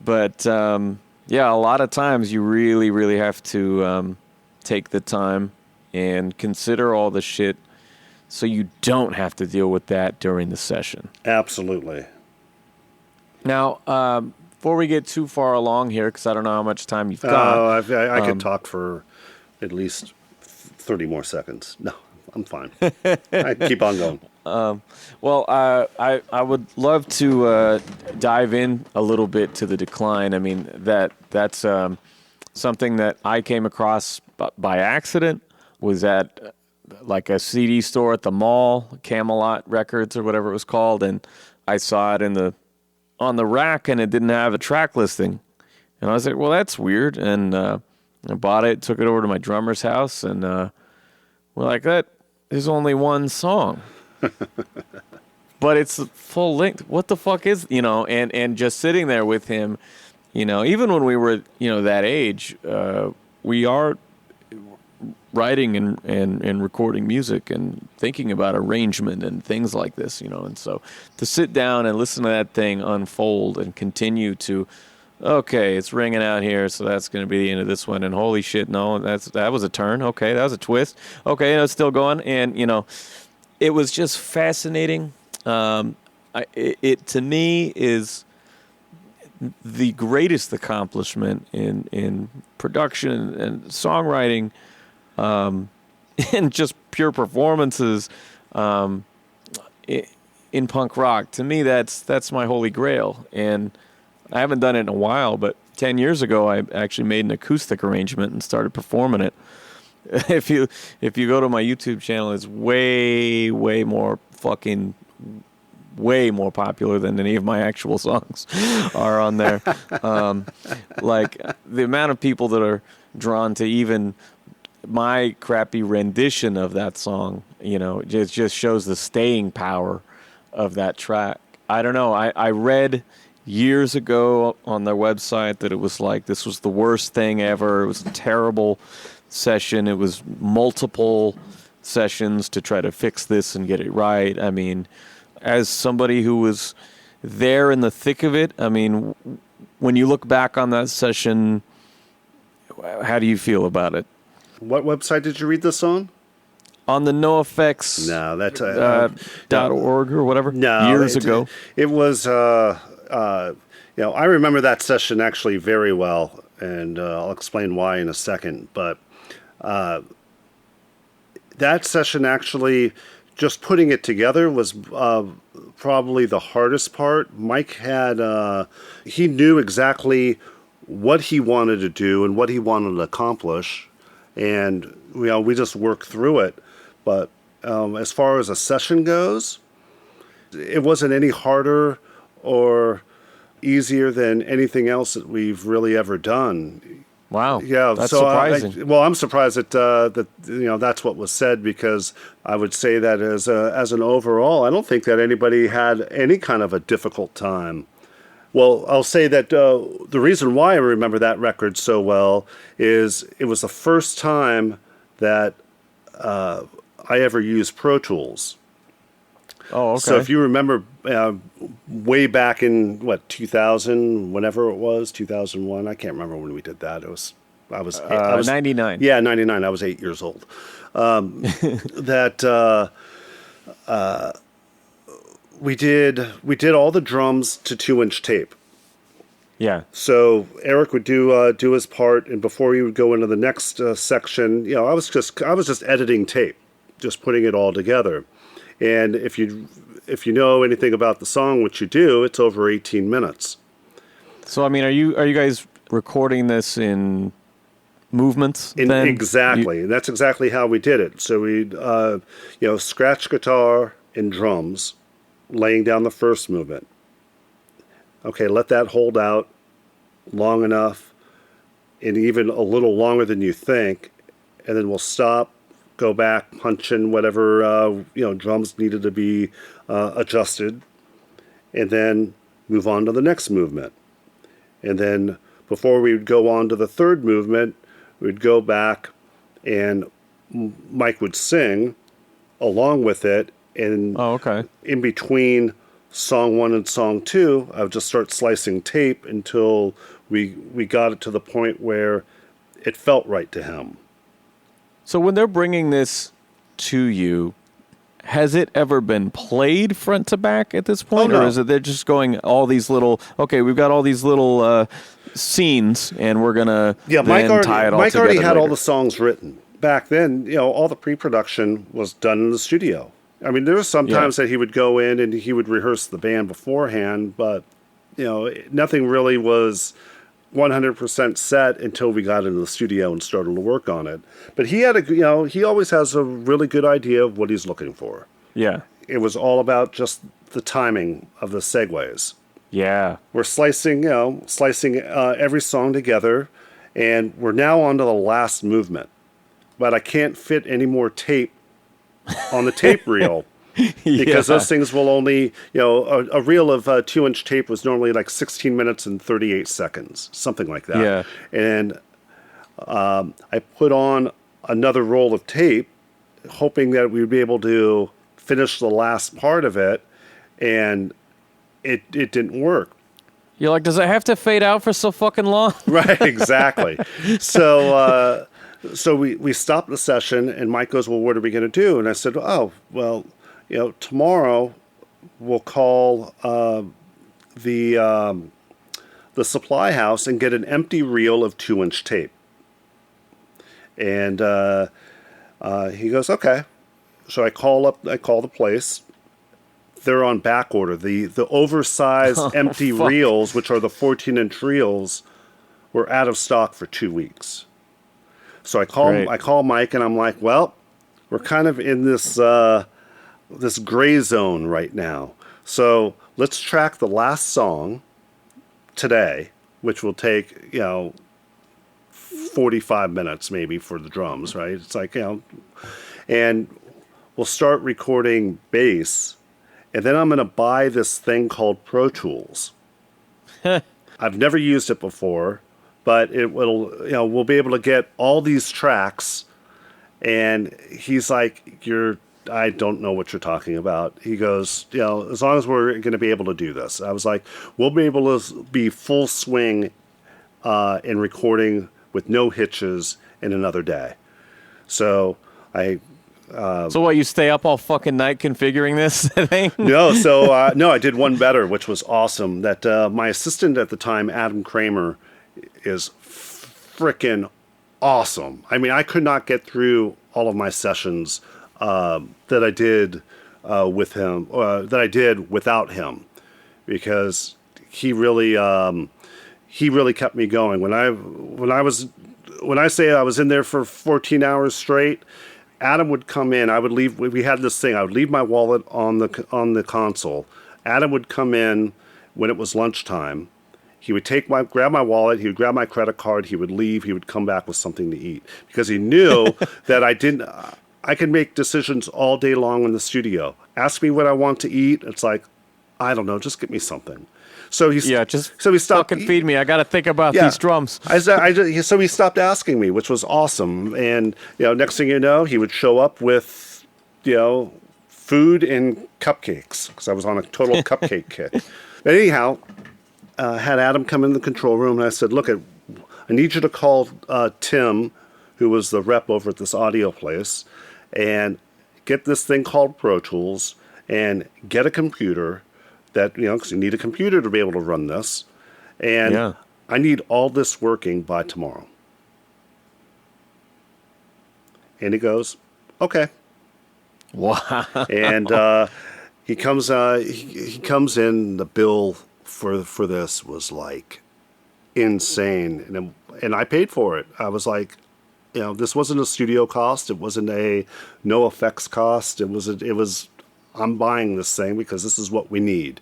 But a lot of times you really, really have to take the time and consider all the shit so you don't have to deal with that during the session. Absolutely. Now, before we get too far along here, because I don't know how much time you've got. I could talk for at least 30 more seconds. No, I'm fine. I keep on going. I would love to dive in a little bit to the Decline. I mean, that's something that I came across by accident. Was at like a CD store at the mall, Camelot Records or whatever it was called, and I saw it on the rack, and it didn't have a track listing. And I was like, well, that's weird. And I bought it, took it over to my drummer's house, and we're like, there's only one song. But it's full length. What the fuck is, and just sitting there with him, even when we were, that age, we are writing and recording music and thinking about arrangement and things like this, and so to sit down and listen to that thing unfold and continue to, okay, it's ringing out here, so that's going to be the end of this one, and holy shit, no, that was a turn, okay, that was a twist, okay, it's still going, and, it was just fascinating. It to me is the greatest accomplishment in production and songwriting, and just pure performances in punk rock. To me, that's my holy grail. And I haven't done it in a while, but 10 years ago, I actually made an acoustic arrangement and started performing it. If you go to my YouTube channel, it's way more way more popular than any of my actual songs are on there. Like the amount of people that are drawn to even my crappy rendition of that song, it just shows the staying power of that track. I don't know. I read years ago on their website that it was like this was the worst thing ever. It was a terrible session. It was multiple sessions to try to fix this and get it right. I mean, as somebody who was there in the thick of it, I mean, when you look back on that session, how do you feel about it? What website did you read this on? On the NoFX. No, that's .org or whatever. No, years ago. It was. I remember that session actually very well, and I'll explain why in a second. But that session actually, just putting it together was probably the hardest part. Mike had he knew exactly what he wanted to do and what he wanted to accomplish. And we just work through it. But as far as a session goes, it wasn't any harder or easier than anything else that we've really ever done. Wow. Yeah, That's so surprising. I'm surprised that that's what was said, because I would say that as an overall, I don't think that anybody had any kind of a difficult time. Well, I'll say that the reason why I remember that record so well is it was the first time that I ever used Pro Tools. Oh, okay. So if you remember way back in 2000, whenever it was, 2001, I can't remember when we did that. I was 99. Yeah, 99. I was 8 years old. We did all the drums to 2-inch tape. Yeah. So Eric would do his part, and before he would go into the next section, I was just editing tape, just putting it all together. And if you know anything about the song, which you do, it's over 18 minutes. So I mean, are you guys recording this in movements? Then? Exactly, and that's exactly how we did it. So we'd scratch guitar and drums, laying down the first movement. Okay, let that hold out long enough, and even a little longer than you think, and then we'll stop. Go back, punch in whatever drums needed to be adjusted, and then move on to the next movement. And then before we would go on to the third movement, we'd go back, and Mike would sing along with it. And in between song 1 and song 2, I would just start slicing tape until we got it to the point where it felt right to him. So when they're bringing this to you, has it ever been played front to back at this point? Oh, no. Or is it they're just going all these little, we've got all these little scenes, and we're going to Mike already had later. all the songs written. Back then, all the pre-production was done in the studio. I mean, there was sometimes that he would go in and he would rehearse the band beforehand, but, nothing really was 100% set until we got into the studio and started to work on it. But he had he always has a really good idea of what he's looking for. Yeah. It was all about just the timing of the segues. Yeah. We're slicing every song together, and we're now on to the last movement. But I can't fit any more tape on the tape reel. Because those things will only, a reel of 2-inch tape was normally like 16 minutes and 38 seconds, something like that. Yeah. And I put on another roll of tape, hoping that we would be able to finish the last part of it, and it didn't work. You're like, does it have to fade out for so fucking long? Right, exactly. So we stopped the session, and Mike goes, well, what are we going to do? And I said, oh, well, tomorrow we'll call the supply house and get an empty reel of 2-inch tape. And he goes, okay. So I call the place. They're on back order. The oversized empty reels, which are the 14-inch reels, were out of stock for 2 weeks. So I call Mike, and I'm like, well, we're kind of in this gray zone right now. So let's track the last song today, which will take, 45 minutes maybe for the drums, right? It's like, and we'll start recording bass, and then I'm going to buy this thing called Pro Tools. I've never used it before, but it will, we'll be able to get all these tracks. And he's like, I don't know what you're talking about. He goes, as long as we're going to be able to do this. I was like, we'll be able to be full swing in recording with no hitches in another day. So so what, you stay up all fucking night configuring this thing? No, I did one better, which was awesome. That my assistant at the time, Adam Kramer, is frickin' awesome. I mean, I could not get through all of my sessions that I did with him, that I did without him, because he really kept me going. When I was when I say I was in there for 14 hours straight, Adam would come in. I would leave. We had this thing. I would leave my wallet on the console. Adam would come in when it was lunchtime. He would grab my wallet. He would grab my credit card. He would leave. He would come back with something to eat because he knew that I could make decisions all day long in the studio. Ask me what I want to eat. It's like, I don't know. Just get me something. So he stopped. Fucking feed me. I got to think about these drums. So he stopped asking me, which was awesome. And next thing you know, he would show up with food and cupcakes because I was on a total cupcake kick. Anyhow, had Adam come in the control room, and I said, "Look, I need you to call Tim, who was the rep over at this audio place, and get this thing called Pro Tools and get a computer." That, because you need a computer to be able to run this. And I need all this working by tomorrow. And he goes, okay. Wow. And he comes in, the bill for this was like insane. And I paid for it. I was like, this wasn't a studio cost. It wasn't a NoFX cost. It was I'm buying this thing because this is what we need.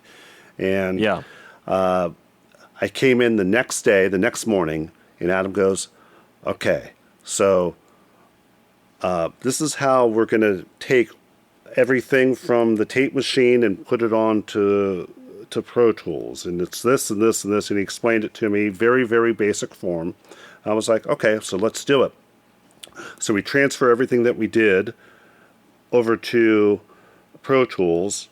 And I came in the next morning, and Adam goes, okay, so this is how we're going to take everything from the tape machine and put it on to Pro Tools. And it's this and this and this. And he explained it to me, very, very basic form. I was like, okay, so let's do it. So we transfer everything that we did over to Pro Tools,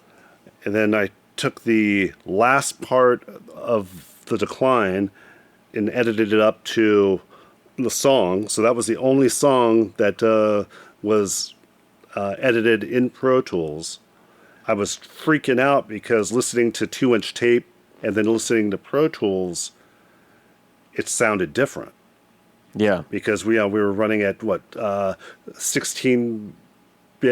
and then I took the last part of the Decline and edited it up to the song. So that was the only song that was edited in Pro Tools. I was freaking out because listening to 2-inch tape and then listening to Pro Tools, it sounded different. Yeah, because we were running at 16-bit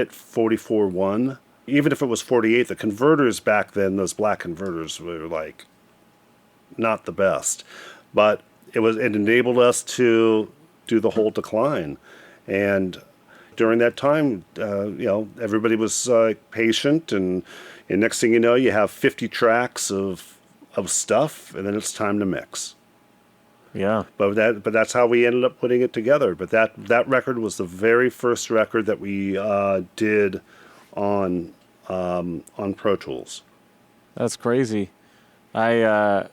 44.1. Even if it was 48, the converters back then, those black converters were like not the best, but it enabled us to do the whole Decline. And during that time, everybody was patient, and next thing you know, you have 50 tracks of stuff, and then it's time to mix. Yeah, but that's how we ended up putting it together. But that record was the very first record that we did on Pro Tools. That's crazy. I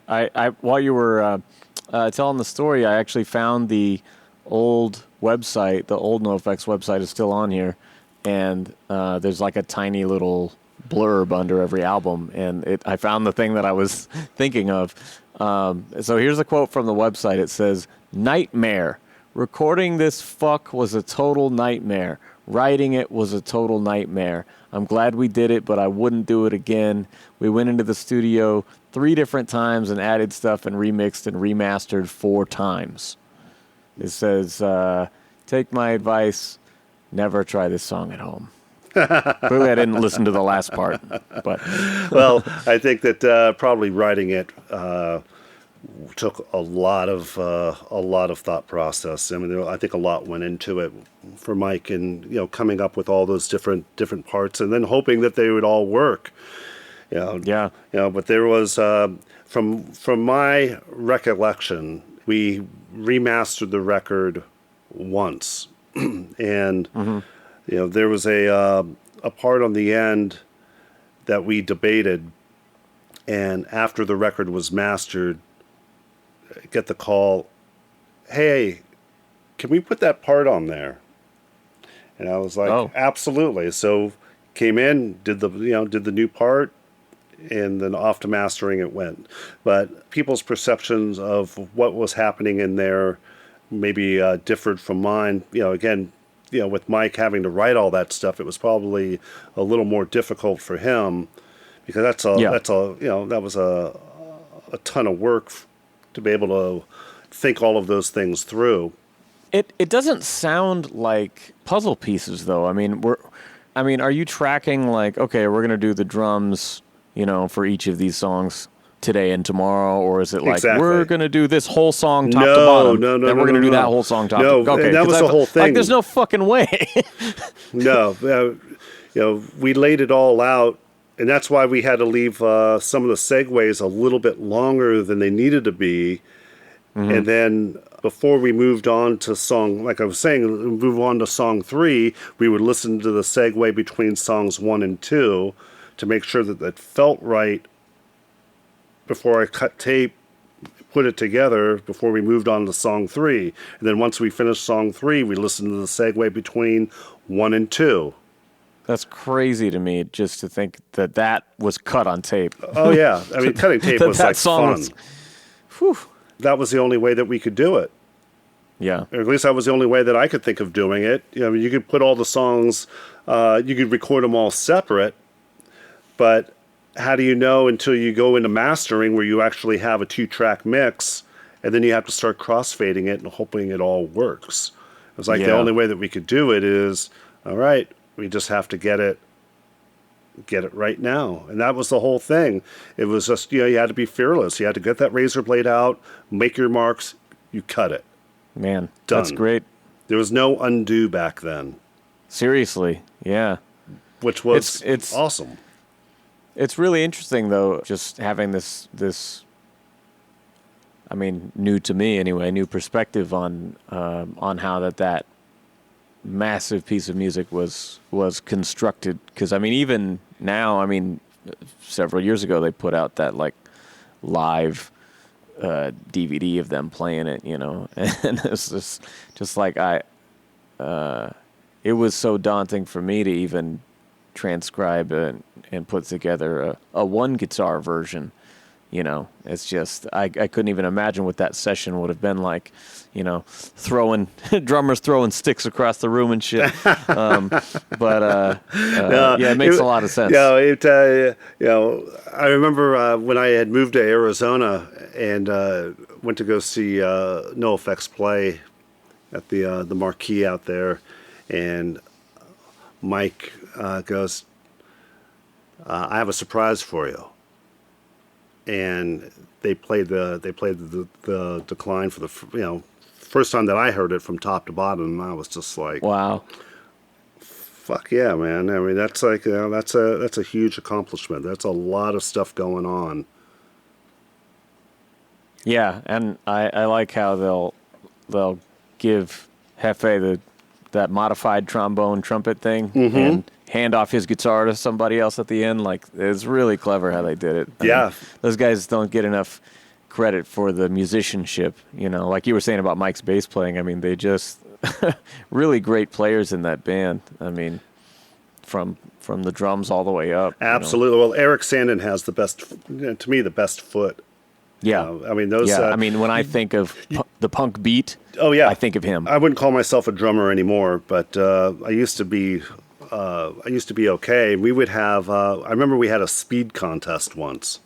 while you were telling the story, I actually found the old website. The old NoFX website is still on here, and there's like a tiny little blurb under every album, and I found the thing that I was thinking of. So here's a quote from the website. It says, "Nightmare. Recording this fuck was a total nightmare. Writing it was a total nightmare. I'm glad we did it, but I wouldn't do it again. We went into the studio 3 different times and added stuff and remixed and remastered 4 times." It says, "Take my advice, never try this song at home." Clearly I didn't listen to the last part. But well, I think that probably writing it took a lot of thought process. I mean, I think a lot went into it for Mike, and coming up with all those different parts, and then hoping that they would all work. Yeah. But there was from my recollection, we remastered the record once, and there was a part on the end that we debated, and after the record was mastered, get the call, "Hey, can we put that part on there?" And I was like, "Oh, absolutely." So came in, did the new part, and then off to mastering it went. But people's perceptions of what was happening in there maybe differed from mine. Again, with Mike having to write all that stuff, it was probably a little more difficult for him, because that was a ton of work to be able to think all of those things through. It doesn't sound like puzzle pieces, though. I mean, are you tracking like, okay, we're gonna do the drums, for each of these songs, today and tomorrow, or is it like Exactly. we're going to do this whole song top to No, bottom, no, no, then we're no, going to do no. that whole song top No, to okay, and that 'cause was the whole thing. Like, there's no fucking way. No, we laid it all out, and that's why we had to leave some of the segues a little bit longer than they needed to be. And then before we moved on to song, like I was saying, move on to song 3, we would listen to the segue between songs 1 and 2 to make sure that it felt right before I cut tape, put it together before we moved on to song 3. And then once we finished song 3, we listened to the segue between 1 and 2. That's crazy to me, just to think that was cut on tape. Oh yeah, I mean cutting tape was that like song fun. was, whew. That was the only way that we could do it. Yeah. Or at least that was the only way that I could think of doing it. You could put all the songs, you could record them all separate, but how do you know until you go into mastering where you actually have a 2-track mix, and then you have to start crossfading it and hoping it all works. It was like the only way that we could do it is, all right, we just have to get it right now. And that was the whole thing. It was just, you had to be fearless. You had to get that razor blade out, make your marks, you cut it. Man, Done. that's great. There was no undo back then. Seriously, yeah. Which was It's awesome. It's really interesting, though, just having this. I mean, new to me anyway, new perspective on how that massive piece of music was constructed. Because I mean, even now, I mean, several years ago they put out that like live DVD of them playing it, and it's just like it was so daunting for me to even transcribe and put together a one guitar version. It's just I couldn't even imagine what that session would have been like. Throwing drummers throwing sticks across the room and shit. But it makes a lot of sense. I remember when I had moved to Arizona and went to go see NoFX play at the Marquee out there, and Mike goes, "I have a surprise for you." And they played the Decline for the first time that I heard it from top to bottom, and I was just like, wow, fuck yeah, man. I mean, that's like that's a huge accomplishment. That's a lot of stuff going on. Yeah, and I like how they'll give Hefe that modified trombone trumpet thing and hand off his guitar to somebody else at the end. Like, it's really clever how they did it. I mean, those guys don't get enough credit for the musicianship, like you were saying about Mike's bass playing. I mean, they just really great players in that band. I mean, from the drums all the way up. Absolutely. Well, Eric Sandin has the best, to me, the best foot. Yeah. I mean, those. Yeah. I mean, when I think of the punk beat, oh yeah, I think of him. I wouldn't call myself a drummer anymore, but I used to be. I used to be okay. We would have. I remember we had a speed contest once.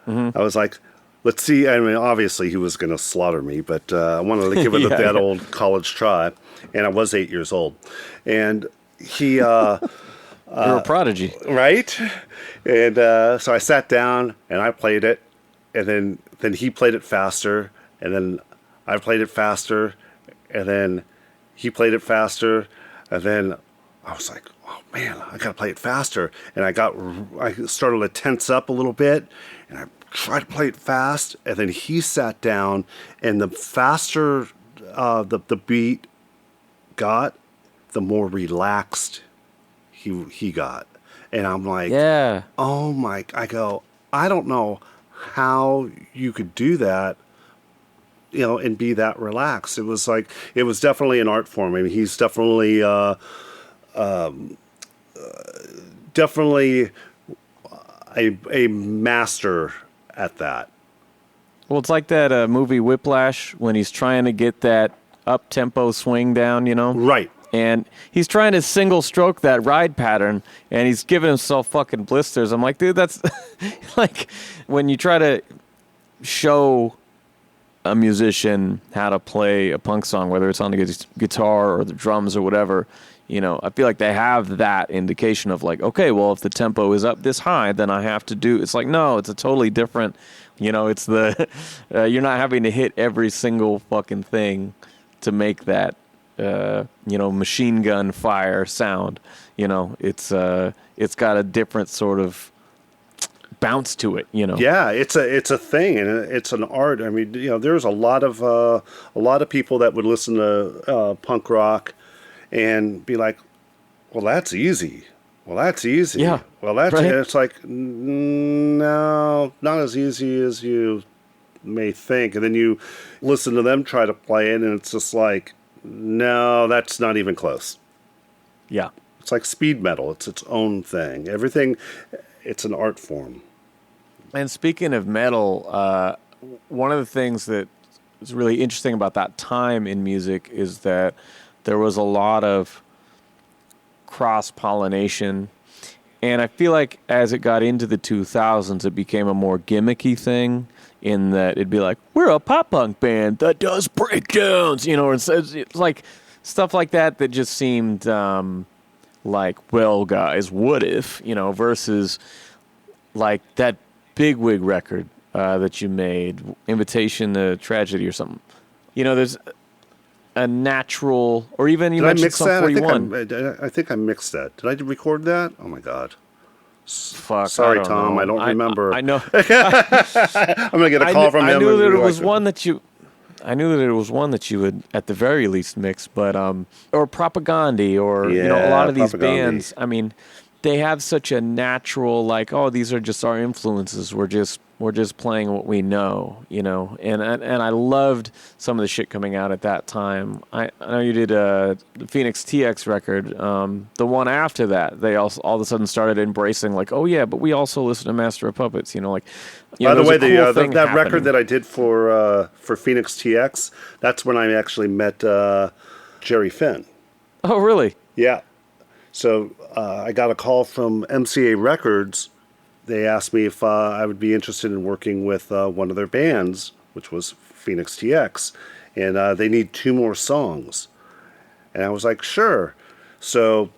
I was like, let's see. I mean, obviously he was going to slaughter me, but I wanted to give it that old college try, and I was 8 years old, and he. You're a prodigy, right? And so I sat down and I played it, and then he played it faster, and then I played it faster, and then he played it faster, and then I was like, oh man, I gotta play it faster. And I started to tense up a little bit, and I tried to play it fast, and then he sat down, and the faster the beat got, the more relaxed he got. And I'm like, yeah. Oh my, I go, I don't know how you could do that, and be that relaxed. It was definitely an art form. I mean, he's definitely a master at that. Well, it's like that movie Whiplash when he's trying to get that up-tempo swing down, Right. And he's trying to single stroke that ride pattern, and he's giving himself fucking blisters. I'm like, dude, that's like when you try to show a musician how to play a punk song, whether it's on the guitar or the drums or whatever, I feel like they have that indication of like, okay, well, if the tempo is up this high, then I have to do. It's like, no, it's a totally different. It's the you're not having to hit every single fucking thing to make that machine gun fire sound. It's got a different sort of bounce to it. Yeah, it's a thing, and it's an art. I mean, there's a lot of people that would listen to punk rock and be like, well, that's easy. Well, that's easy. Yeah. Well, that's right. It's like, no, not as easy as you may think. And then you listen to them try to play it, and it's just like, no, that's not even close. Yeah. It's like speed metal. It's its own thing. Everything, it's an art form. And speaking of metal, one of the things that is really interesting about that time in music is that there was a lot of cross-pollination. And I feel like as it got into the 2000s, it became a more gimmicky thing in that it'd be like, we're a pop-punk band that does breakdowns, it's like stuff like that just seemed like, well, guys, what if, versus like that Bigwig record that you made, Invitation to Tragedy or something. There's a natural, or even you mentioned Sum 41. I think I mixed that. Did I record that? Oh my God. Fuck. Sorry, Tom. I don't remember. I know. I'm gonna get a call from him. I knew that it was one that you. I knew that it was one that you would, at the very least, mix, but or Propaganda, or a lot of these bands. I mean, they have such a natural, like, oh, these are just our influences. We're just playing what we know, And I loved some of the shit coming out at that time. I know you did the Phoenix TX record. The one after that, they also all of a sudden started embracing, like, oh yeah, but we also listen to Master of Puppets. By the way, that record that I did for Phoenix TX, that's when I actually met Jerry Finn. Oh really? Yeah. So I got a call from MCA Records. They asked me if I would be interested in working with one of their bands, which was Phoenix TX, and they need 2 more songs. And I was like, sure. So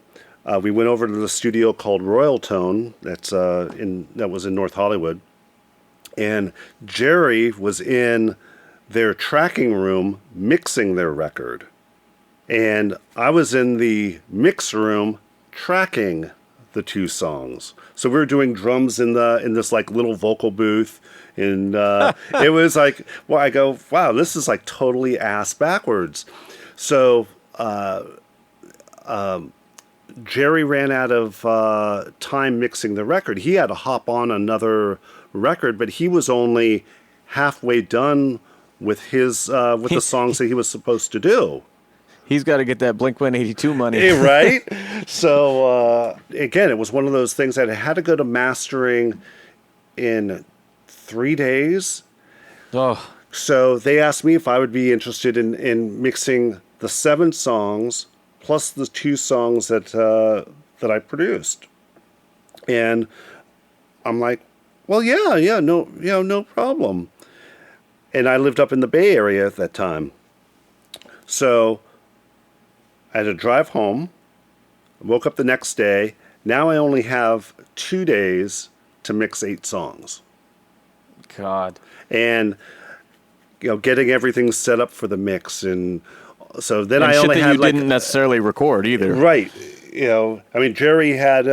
we went over to the studio called Royal Tone. That was in North Hollywood, and Jerry was in their tracking room mixing their record. And I was in the mix room tracking the 2 songs. So we were doing drums in this like little vocal booth, and it was like, well, I go, wow, this is like totally ass backwards. So Jerry ran out of time mixing the record. He had to hop on another record, but he was only halfway done with his the songs that he was supposed to do. He's got to get that Blink-182 money. Right? So, again, it was one of those things that I had to go to mastering in 3 days. Oh. So they asked me if I would be interested in mixing the 7 songs plus the 2 songs that I produced. And I'm like, well, no problem. And I lived up in the Bay Area at that time. So I had to drive home. I woke up the next day. Now I only have 2 days to mix 8 songs. God. And, getting everything set up for the mix. And so then and I only had you didn't necessarily record either. Right. I mean, Jerry had,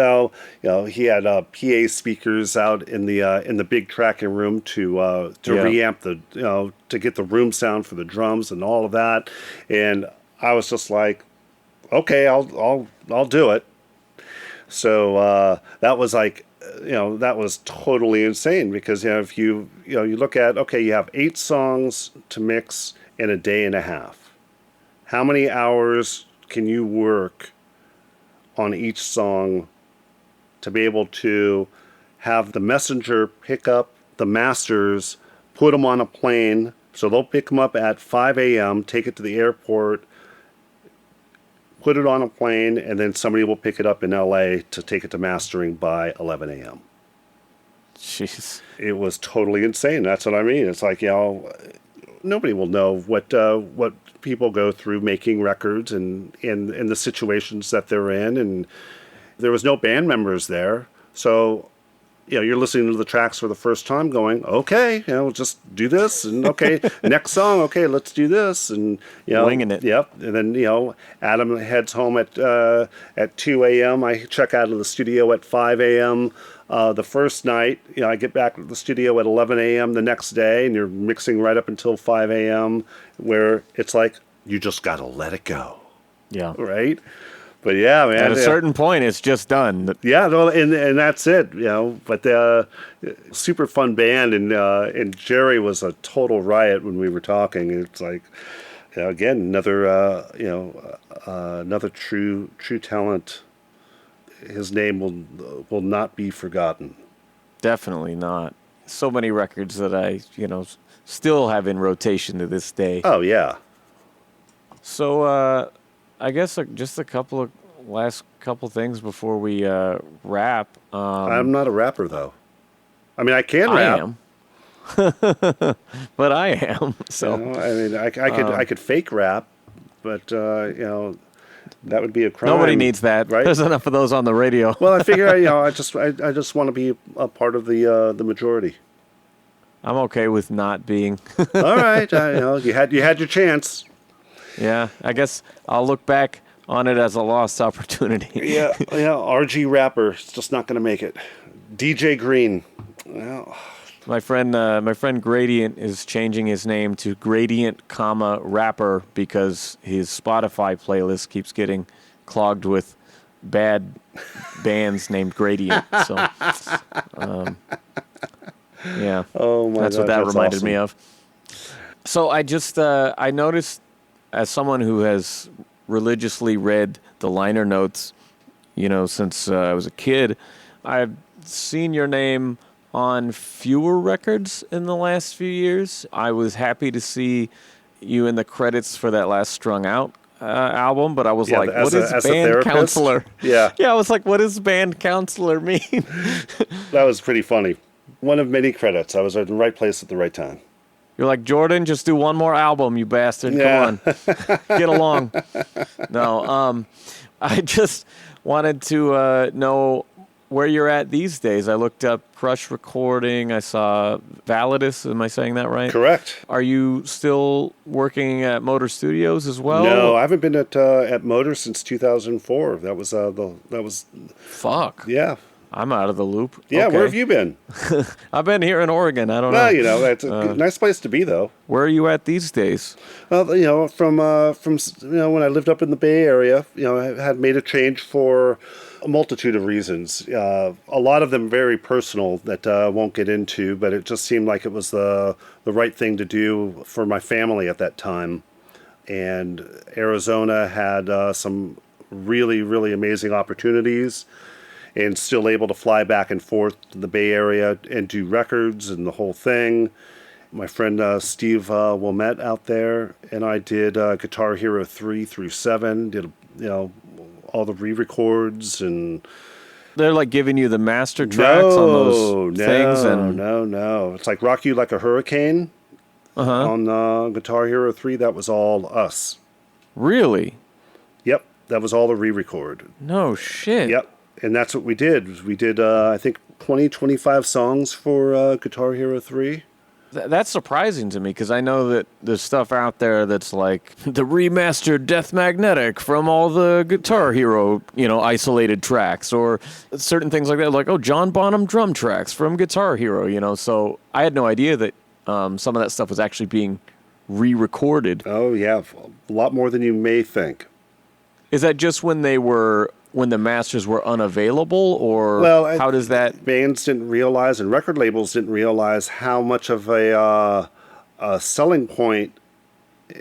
he had PA speakers out in the big tracking room to reamp to get the room sound for the drums and all of that. And I was just like, okay, I'll do it. So that was like, that was totally insane because if you look at, okay, you have 8 songs to mix in a day and a half. How many hours can you work on each song to be able to have the messenger pick up the masters, put them on a plane, so they'll pick them up at 5 a.m., take it to the airport, put it on a plane, and then somebody will pick it up in LA to take it to mastering by 11 a.m. Jeez. It was totally insane. That's what I mean. It's like, nobody will know what people go through making records and the situations that they're in. And there was no band members there. So, you're listening to the tracks for the first time going, okay, just do this. And okay, next song, okay, let's do this. And, winging it. Yep. And then, Adam heads home at 2 a.m. I check out of the studio at 5 a.m. The first night. I get back to the studio at 11 a.m. the next day, and you're mixing right up until 5 a.m., where it's like, you just got to let it go. Yeah. Right? But yeah, man. At a certain point, it's just done. Yeah, no, and that's it, But super fun band, and Jerry was a total riot when we were talking. It's like, again, another true talent. His name will not be forgotten. Definitely not. So many records that I, still have in rotation to this day. Oh yeah. So I guess just a last couple things before we wrap. I'm not a rapper though. I mean, I can rap. I am. But I am. So I could fake rap, but that would be a crime. Nobody needs that. Right? There's enough of those on the radio. Well, I figure I just want to be a part of the majority. I'm okay with not being. All right, you had your chance. Yeah, I guess I'll look back on it as a lost opportunity. Yeah. RG rapper is just not going to make it. DJ Greene. Well, My friend Gradient is changing his name to Gradient, rapper because his Spotify playlist keeps getting clogged with bad bands named Gradient. So, yeah. Oh my That's God, what that that's reminded awesome. me of. So I just I noticed, as someone who has religiously read the liner notes, since I was a kid, I've seen your name on fewer records in the last few years. I was happy to see you in the credits for that last Strung Out album, but I was like, what is band counselor? Yeah. Yeah, I was like, what does band counselor mean? That was pretty funny. One of many credits. I was in the right place at the right time. You're like, Jordan, just do one more album, you bastard. Yeah. Come on. Get along. No, I just wanted to know where you're at these days. I looked up Crush Recording. I saw Validus. Am I saying that right? Correct. Are you still working at Motor Studios as well? No, I haven't been at Motor since 2004. That was. Fuck. Yeah. I'm out of the loop. Yeah, Okay. Where have you been? I've been here in Oregon. I don't know. Well, it's a nice place to be, though. Where are you at these days? Well, from when I lived up in the Bay Area, I had made a change for a multitude of reasons. A lot of them very personal that I won't get into, but it just seemed like it was the right thing to do for my family at that time. And Arizona had some really, really amazing opportunities, and still able to fly back and forth to the Bay Area and do records and the whole thing. My friend Steve Wilmette out there and I did Guitar Hero 3 through 7, did all the re-records, and They're like giving you the master tracks on those things. No. It's like Rock You Like a Hurricane on Guitar Hero 3. That was all us. Really? Yep, that was all the re-record. No shit. Yep. And that's what we did. We did, I think, 25 songs for Guitar Hero 3. That's surprising to me because I know that there's stuff out there that's like the remastered Death Magnetic from all the Guitar Hero, isolated tracks, or certain things like that, like, John Bonham drum tracks from Guitar Hero, So I had no idea that some of that stuff was actually being re-recorded. Oh, yeah. A lot more than you may think. Is that just when the masters were unavailable, or how does that? Bands didn't realize, and record labels didn't realize how much of a selling point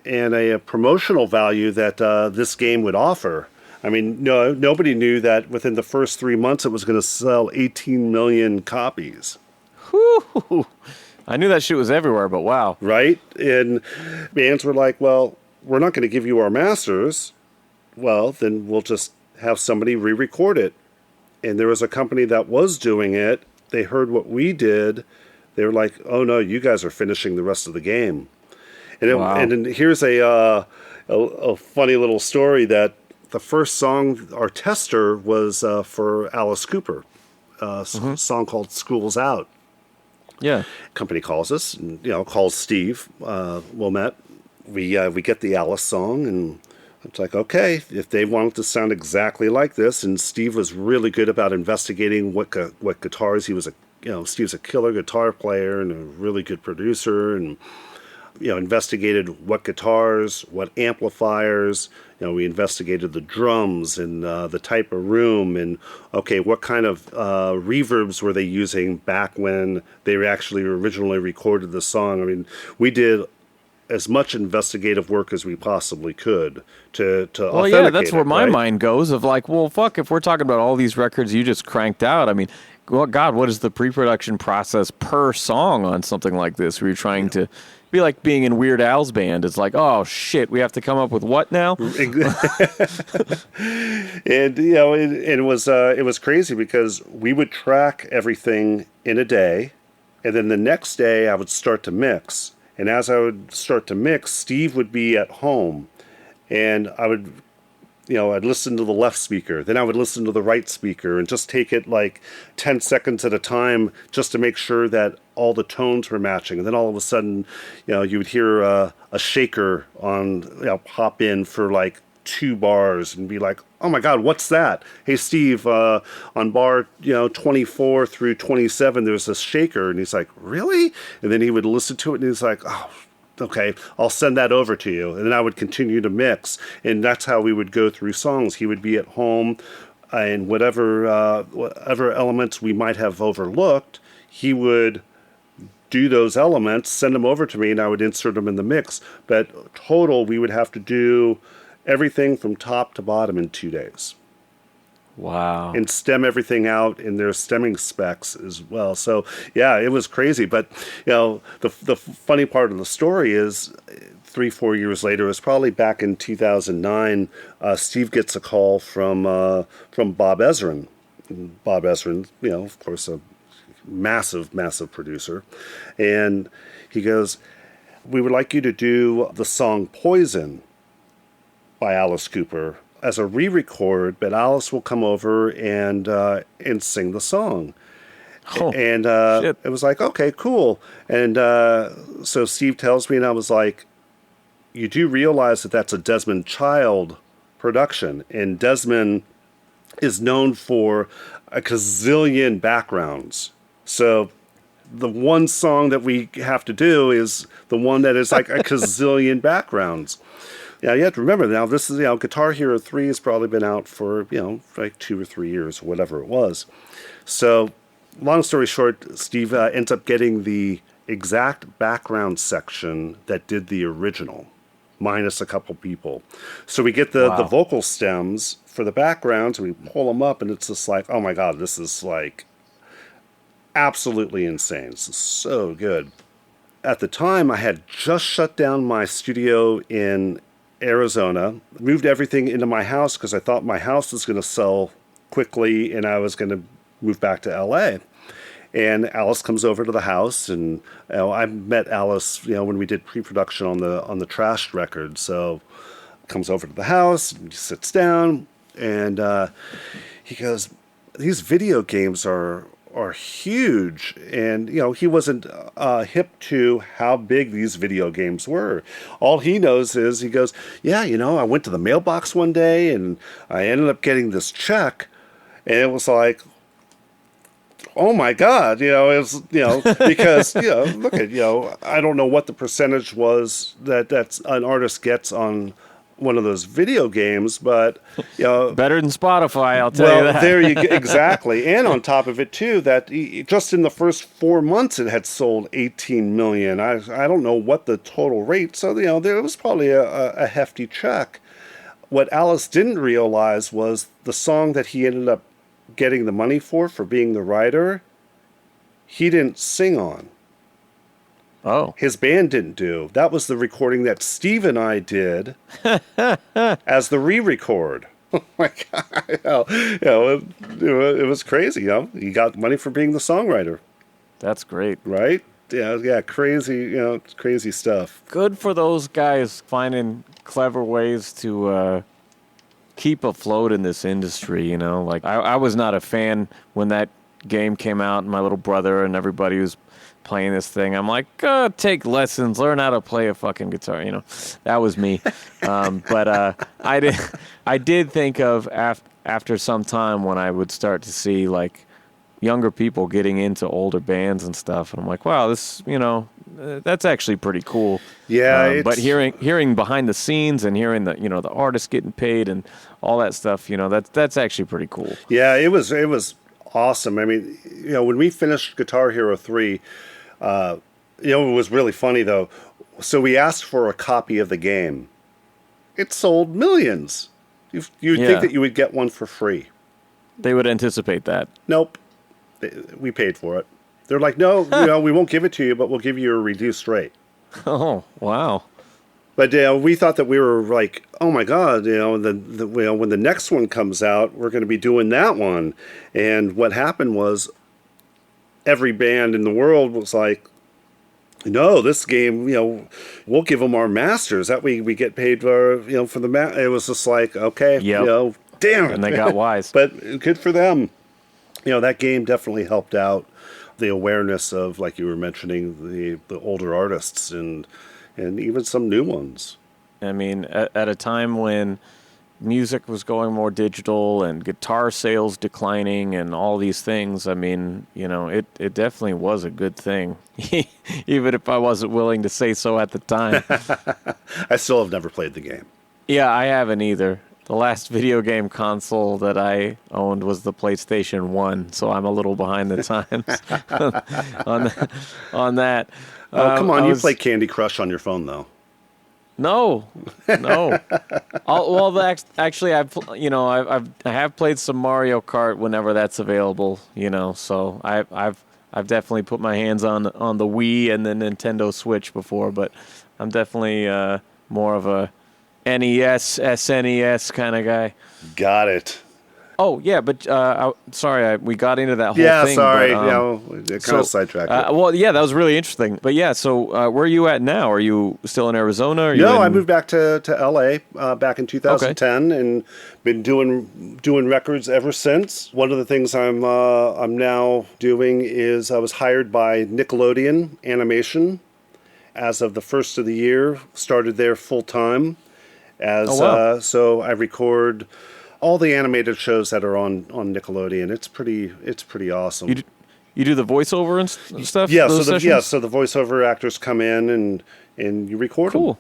and a promotional value that this game would offer. I mean, nobody knew that within the first 3 months it was going to sell 18 million copies. Whew. I knew that shit was everywhere, but wow. Right? And bands were like, well, we're not going to give you our masters. Well, then we'll just have somebody re-record it. And there was a company that was doing it. They heard what we did. They were like, oh no, you guys are finishing the rest of the game. Wow. And then here's a funny little story that the first song, our tester, was for Alice Cooper, a song called School's Out. Yeah. Company calls us, and, calls Steve Wilmette. We get the Alice song, and it's like, okay, if they want it to sound exactly like this, and Steve was really good about investigating what guitars he was. Steve's a killer guitar player and a really good producer, and investigated what guitars, what amplifiers. We investigated the drums and the type of room, and okay, what kind of reverbs were they using back when they actually originally recorded the song. I mean, we did as much investigative work as we possibly could to well, yeah, that's where my mind goes of like, well, fuck, if we're talking about all these records you just cranked out, I mean, well, God, what is the pre-production process per song on something like this where you're trying to be like being in Weird Al's band? It's like, oh shit, we have to come up with what now? And it was crazy because we would track everything in a day, and then the next day I would start to mix. And as I would start to mix, Steve would be at home, and I would, I'd listen to the left speaker, then I would listen to the right speaker, and just take it like 10 seconds at a time just to make sure that all the tones were matching. And then all of a sudden, you would hear a shaker pop in for like 2 bars and be like, oh my God, what's that? Hey, Steve, on bar 24 through 27, there's a shaker. And he's like, really? And then he would listen to it and he's like, oh, okay, I'll send that over to you. And then I would continue to mix. And that's how we would go through songs. He would be at home, and whatever elements we might have overlooked, he would do those elements, send them over to me, and I would insert them in the mix. But total, we would have to do everything from top to bottom in 2 days. Wow. And stem everything out in their stemming specs as well. So, yeah, it was crazy. But, the funny part of the story is 3-4 years later, it was probably back in 2009, Steve gets a call from Bob Ezrin. Bob Ezrin, of course, a massive, massive producer. And he goes, we would like you to do the song Poison by Alice Cooper as a re-record, but Alice will come over and sing the song. Oh, and it was like, okay, cool. And so Steve tells me, and I was like, you do realize that that's a Desmond Child production, and Desmond is known for a gazillion backgrounds. So the one song that we have to do is the one that is like a gazillion backgrounds. Yeah, you have to remember now, this is, Guitar Hero 3 has probably been out for, like 2 or 3 years, or whatever it was. So, long story short, Steve ends up getting the exact background section that did the original, minus a couple people. So we get the vocal stems for the backgrounds, and we pull them up, and it's just like, oh my God, this is like absolutely insane. This is so good. At the time, I had just shut down my studio in Arizona, moved everything into my house because I thought my house was going to sell quickly and I was going to move back to LA. And Alice comes over to the house, and I met Alice, when we did pre-production on the Trashed record. So comes over to the house, and he sits down, and he goes, "These video games are huge," and he wasn't hip to how big these video games were. All he knows is, he goes, yeah, I went to the mailbox one day and I ended up getting this check, and it was like, oh my God, it's because look at I don't know what the percentage was that's an artist gets on one of those video games, but better than Spotify, I'll tell you that. There you go, exactly. And on top of it too, that just in the first 4 months it had sold 18 million. I don't know what the total rate, so there was probably a hefty check. What Alice didn't realize was the song that he ended up getting the money for being the writer, he didn't sing on. Oh. His band didn't do. That was the recording that Steve and I did as the re-record. Oh my God. It was crazy, He got money for being the songwriter. That's great. Right? Yeah, crazy stuff. Good for those guys finding clever ways to keep afloat in this industry, you know? Like, I was not a fan when that game came out, and my little brother and everybody was playing this thing. I'm like, take lessons, learn how to play a fucking guitar, you know? That was me. But I did think of after some time when I would start to see, like, younger people getting into older bands and stuff, and I'm like, wow, this, you know, that's actually pretty cool. Yeah, but hearing behind the scenes and hearing the, you know, the artists getting paid and all that stuff, you know, that's actually pretty cool. Yeah, it was awesome. I mean, you know, when we finished Guitar Hero 3, you know, it was really funny though. So we asked for a copy of the game. It sold millions. You'd think that you would get one for free. They would anticipate that. Nope. We paid for it. They're like, no, you know, we won't give it to you, but we'll give you a reduced rate. Oh, wow. But we thought that we were like, oh my God, you know, when the next one comes out, we're going to be doing that one. And what happened was every band in the world was like, no, this game, you know, we'll give them our masters. That way we get paid for, you know, for the It was just like, okay, you know, damn it. And they got wise. But good for them. You know, that game definitely helped out the awareness of, like you were mentioning, the older artists and even some new ones. I mean, at a time when music was going more digital and guitar sales declining and all these things, I mean, you know, it definitely was a good thing, even if I wasn't willing to say so at the time. I still have never played the game. Yeah, I haven't either. The last video game console that I owned was the PlayStation 1, so I'm a little behind the times on that. Oh, come on. You play Candy Crush on your phone, though. No. Actually, I have played some Mario Kart whenever that's available, you know, so I've definitely put my hands on the Wii and the Nintendo Switch before, but I'm definitely more of a NES, SNES kind of guy. Got it. Oh, yeah, but sorry, we got into that whole thing. Yeah, sorry. But, kind of sidetracked. Well, yeah, that was really interesting. But yeah, so where are you at now? Are you still in Arizona? No, I moved back to LA back in 2010 and been doing records ever since. One of the things I'm now doing is I was hired by Nickelodeon Animation as of the first of the year, started there full time. So I record all the animated shows that are on Nickelodeon. It's pretty awesome. You do the voiceover and stuff? Yeah, so the voiceover actors come in and you record them. Cool.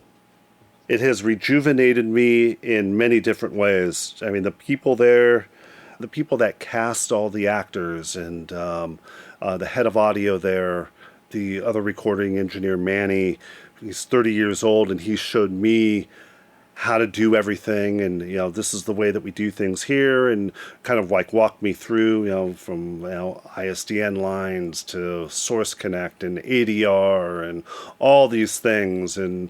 It has rejuvenated me in many different ways. I mean, the people there, the people that cast all the actors and the head of audio there, the other recording engineer, Manny, he's 30 years old, and he showed me how to do everything, and you know, this is the way that we do things here, and kind of like walk me through, you know, from ISDN lines to Source Connect and ADR and all these things, and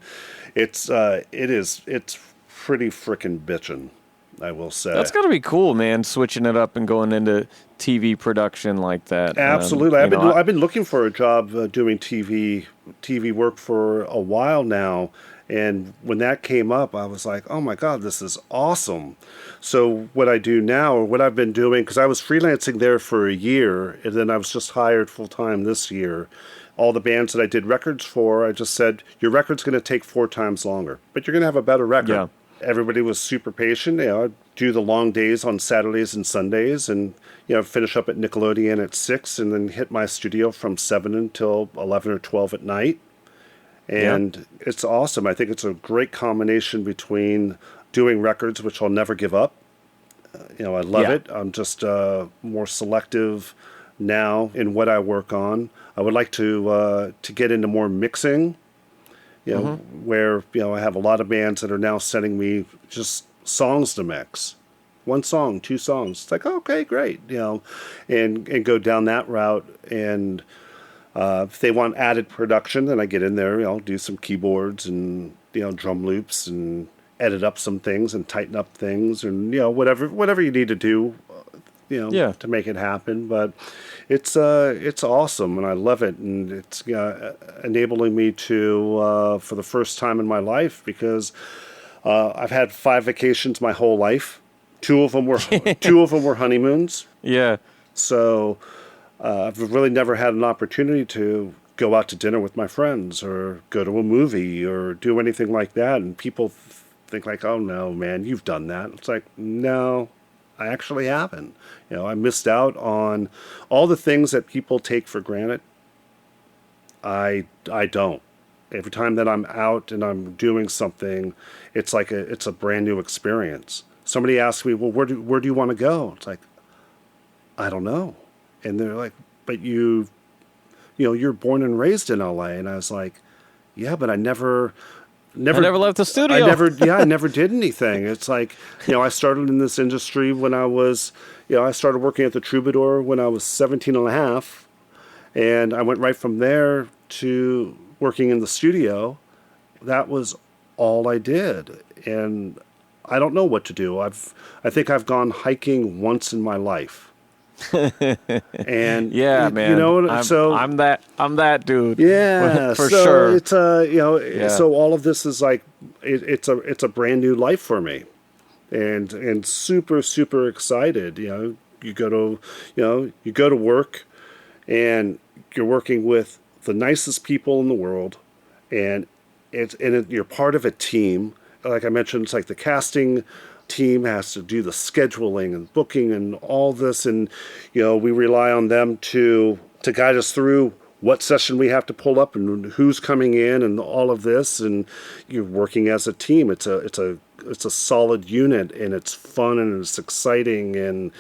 it's pretty frickin' bitchin', I will say. That's got to be cool, man, switching it up and going into TV production like that. Absolutely. I've been looking for a job doing TV work for a while now. And when that came up, I was like, oh my God, this is awesome. So what I do now, or what I've been doing, because I was freelancing there for a year, and then I was just hired full-time this year. All the bands that I did records for, I just said, your record's going to take 4 times longer, but you're going to have a better record. Yeah. Everybody was super patient. You know, I'd do the long days on Saturdays and Sundays, and finish up at Nickelodeon at 6, and then hit my studio from 7 until 11 or 12 at night. And It's awesome. I think it's a great combination between doing records, which I'll never give up. I love it. I'm just more selective now in what I work on. I would like to get into more mixing, where I have a lot of bands that are now sending me just songs to mix. 1 song, 2 songs. It's like, okay, great, and go down that route. And if they want added production, then I get in there, I'll do some keyboards and, drum loops and edit up some things and tighten up things and, whatever you need to do Yeah. to make it happen. But it's awesome, and I love it, and it's enabling me to for the first time in my life, because I've had 5 vacations my whole life. Two of them were honeymoons. Yeah. So I've really never had an opportunity to go out to dinner with my friends or go to a movie or do anything like that. And people think like, oh no, man, you've done that. It's like, no, I actually haven't. I missed out on all the things that people take for granted. I don't. Every time that I'm out and I'm doing something, it's like it's a brand new experience. Somebody asks me, well, where do you want to go? It's like, I don't know. And they're like, but you're born and raised in LA. And I was like, yeah, but I never left the studio. I never did anything. It's like, I started in this industry when I was, I started working at the Troubadour when I was 17 and a half. And I went right from there to working in the studio. That was all I did. And I don't know what to do. I think I've gone hiking once in my life. And yeah, man. I'm that dude. Yeah, for so sure. It's so all of this is like it's a brand new life for me, and super super excited. You go to work, and you're working with the nicest people in the world, and you're part of a team. Like I mentioned, it's like the casting team has to do the scheduling and booking and all this, and we rely on them to guide us through what session we have to pull up and who's coming in and all of this, and you're working as a team. It's a solid unit, and it's fun and it's exciting, and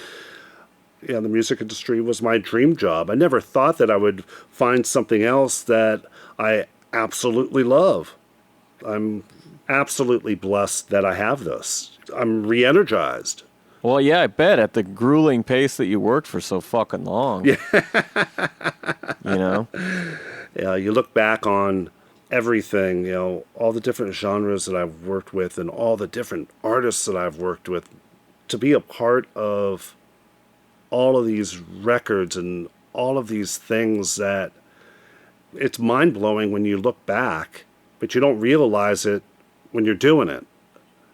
the music industry was my dream job. I never thought that I would find something else that I absolutely love. I'm absolutely blessed that I have this. I'm re-energized. Well, yeah, I bet, at the grueling pace that you worked for so fucking long. Yeah. Yeah, you look back on everything, all the different genres that I've worked with and all the different artists that I've worked with. To be a part of all of these records and all of these things, that it's mind-blowing when you look back, but you don't realize it when you're doing it.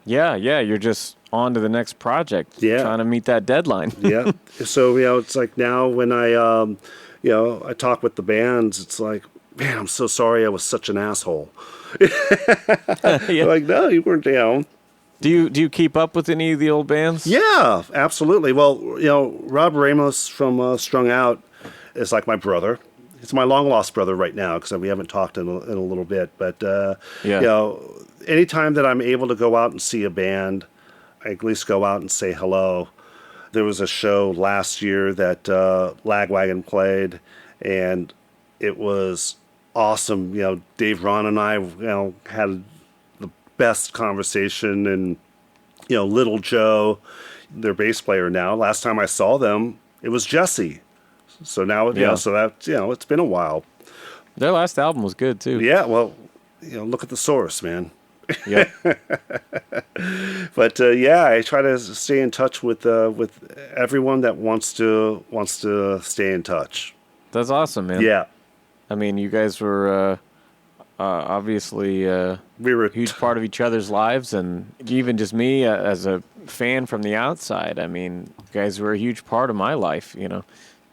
Yeah, you're just on to the next project, trying to meet that deadline. Yeah. So, it's like now when I talk with the bands, it's like, man, I'm so sorry I was such an asshole. Yeah. Like, no, you weren't down. Do you keep up with any of the old bands? Yeah, absolutely. Well, Rob Ramos from Strung Out is like my brother. It's my long-lost brother right now, because we haven't talked in a little bit. But, anytime that I'm able to go out and see a band, I at least go out and say hello. There was a show last year that Lagwagon played, and it was awesome. Dave Ron and I, had the best conversation, and, Little Joe, their bass player now, last time I saw them, it was Jesse. So now, so that, it's been a while. Their last album was good too. Yeah, well, look at the source, man. Yeah. But I try to stay in touch with everyone that wants to stay in touch. That's awesome, man. Yeah. I mean, you guys were obviously we were a huge part of each other's lives, and even just me as a fan from the outside. I mean, you guys were a huge part of my life.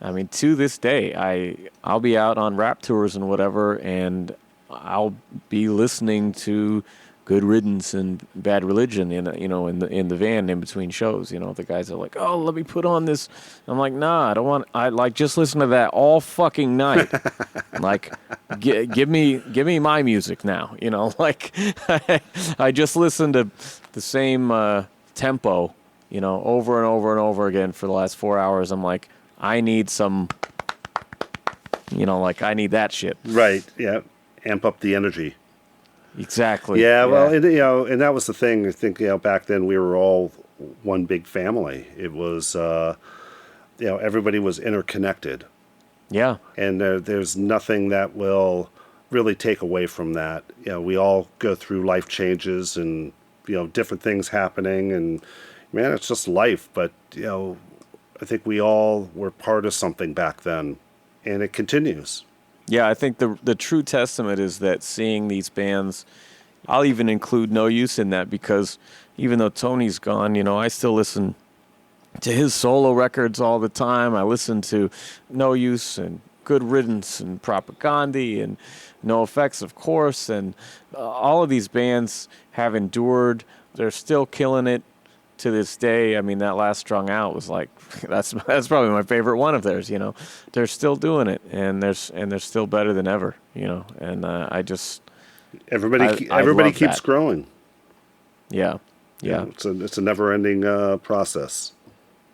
I mean, to this day, I'll be out on rap tours and whatever, and I'll be listening to Good Riddance and Bad Religion in the van in between shows. The guys are like, "Oh, let me put on this." I'm like, "Nah, I don't want. I like just listen to that all fucking night. Like, give me my music now. Like I just listen to the same tempo, over and over and over again for the last 4 hours. I'm like, I need some, I need that shit. Right. Yeah. Amp up the energy. Exactly. Yeah. Well, and that was the thing. I think, back then we were all one big family. It was, everybody was interconnected. Yeah. And there's nothing that will really take away from that. We all go through life changes and, different things happening, and man, it's just life. But, I think we all were part of something back then, and it continues. Yeah, I think the true testament is that seeing these bands, I'll even include No Use in that, because even though Tony's gone, I still listen to his solo records all the time. I listen to No Use and Good Riddance and Propaganda and NoFX, of course, and all of these bands have endured. They're still killing it to this day. I mean, that last Strung Out was like, that's probably my favorite one of theirs. They're still doing it, and they're still better than ever. And I just everybody keeps that. Growing. Yeah. It's a never-ending process.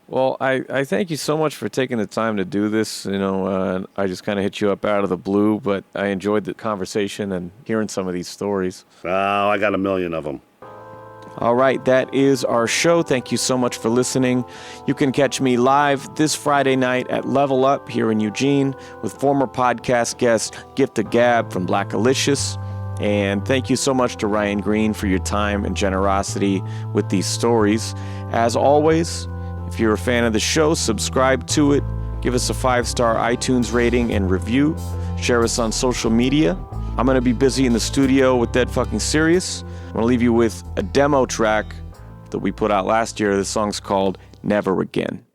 Well, I thank you so much for taking the time to do this. I just kind of hit you up out of the blue, but I enjoyed the conversation and hearing some of these stories. Oh, I got a million of them. All right, that is our show. Thank you so much for listening. You can catch me live this Friday night at Level Up here in Eugene with former podcast guest Gift of Gab from Black Alicious. And thank you so much to Ryan Greene for your time and generosity with these stories. As always, if you're a fan of the show, subscribe to it. Give us a 5-star iTunes rating and review. Share us on social media. I'm going to be busy in the studio with Dead Fucking Serious. I'm going to leave you with a demo track that we put out last year. The song's called Never Again.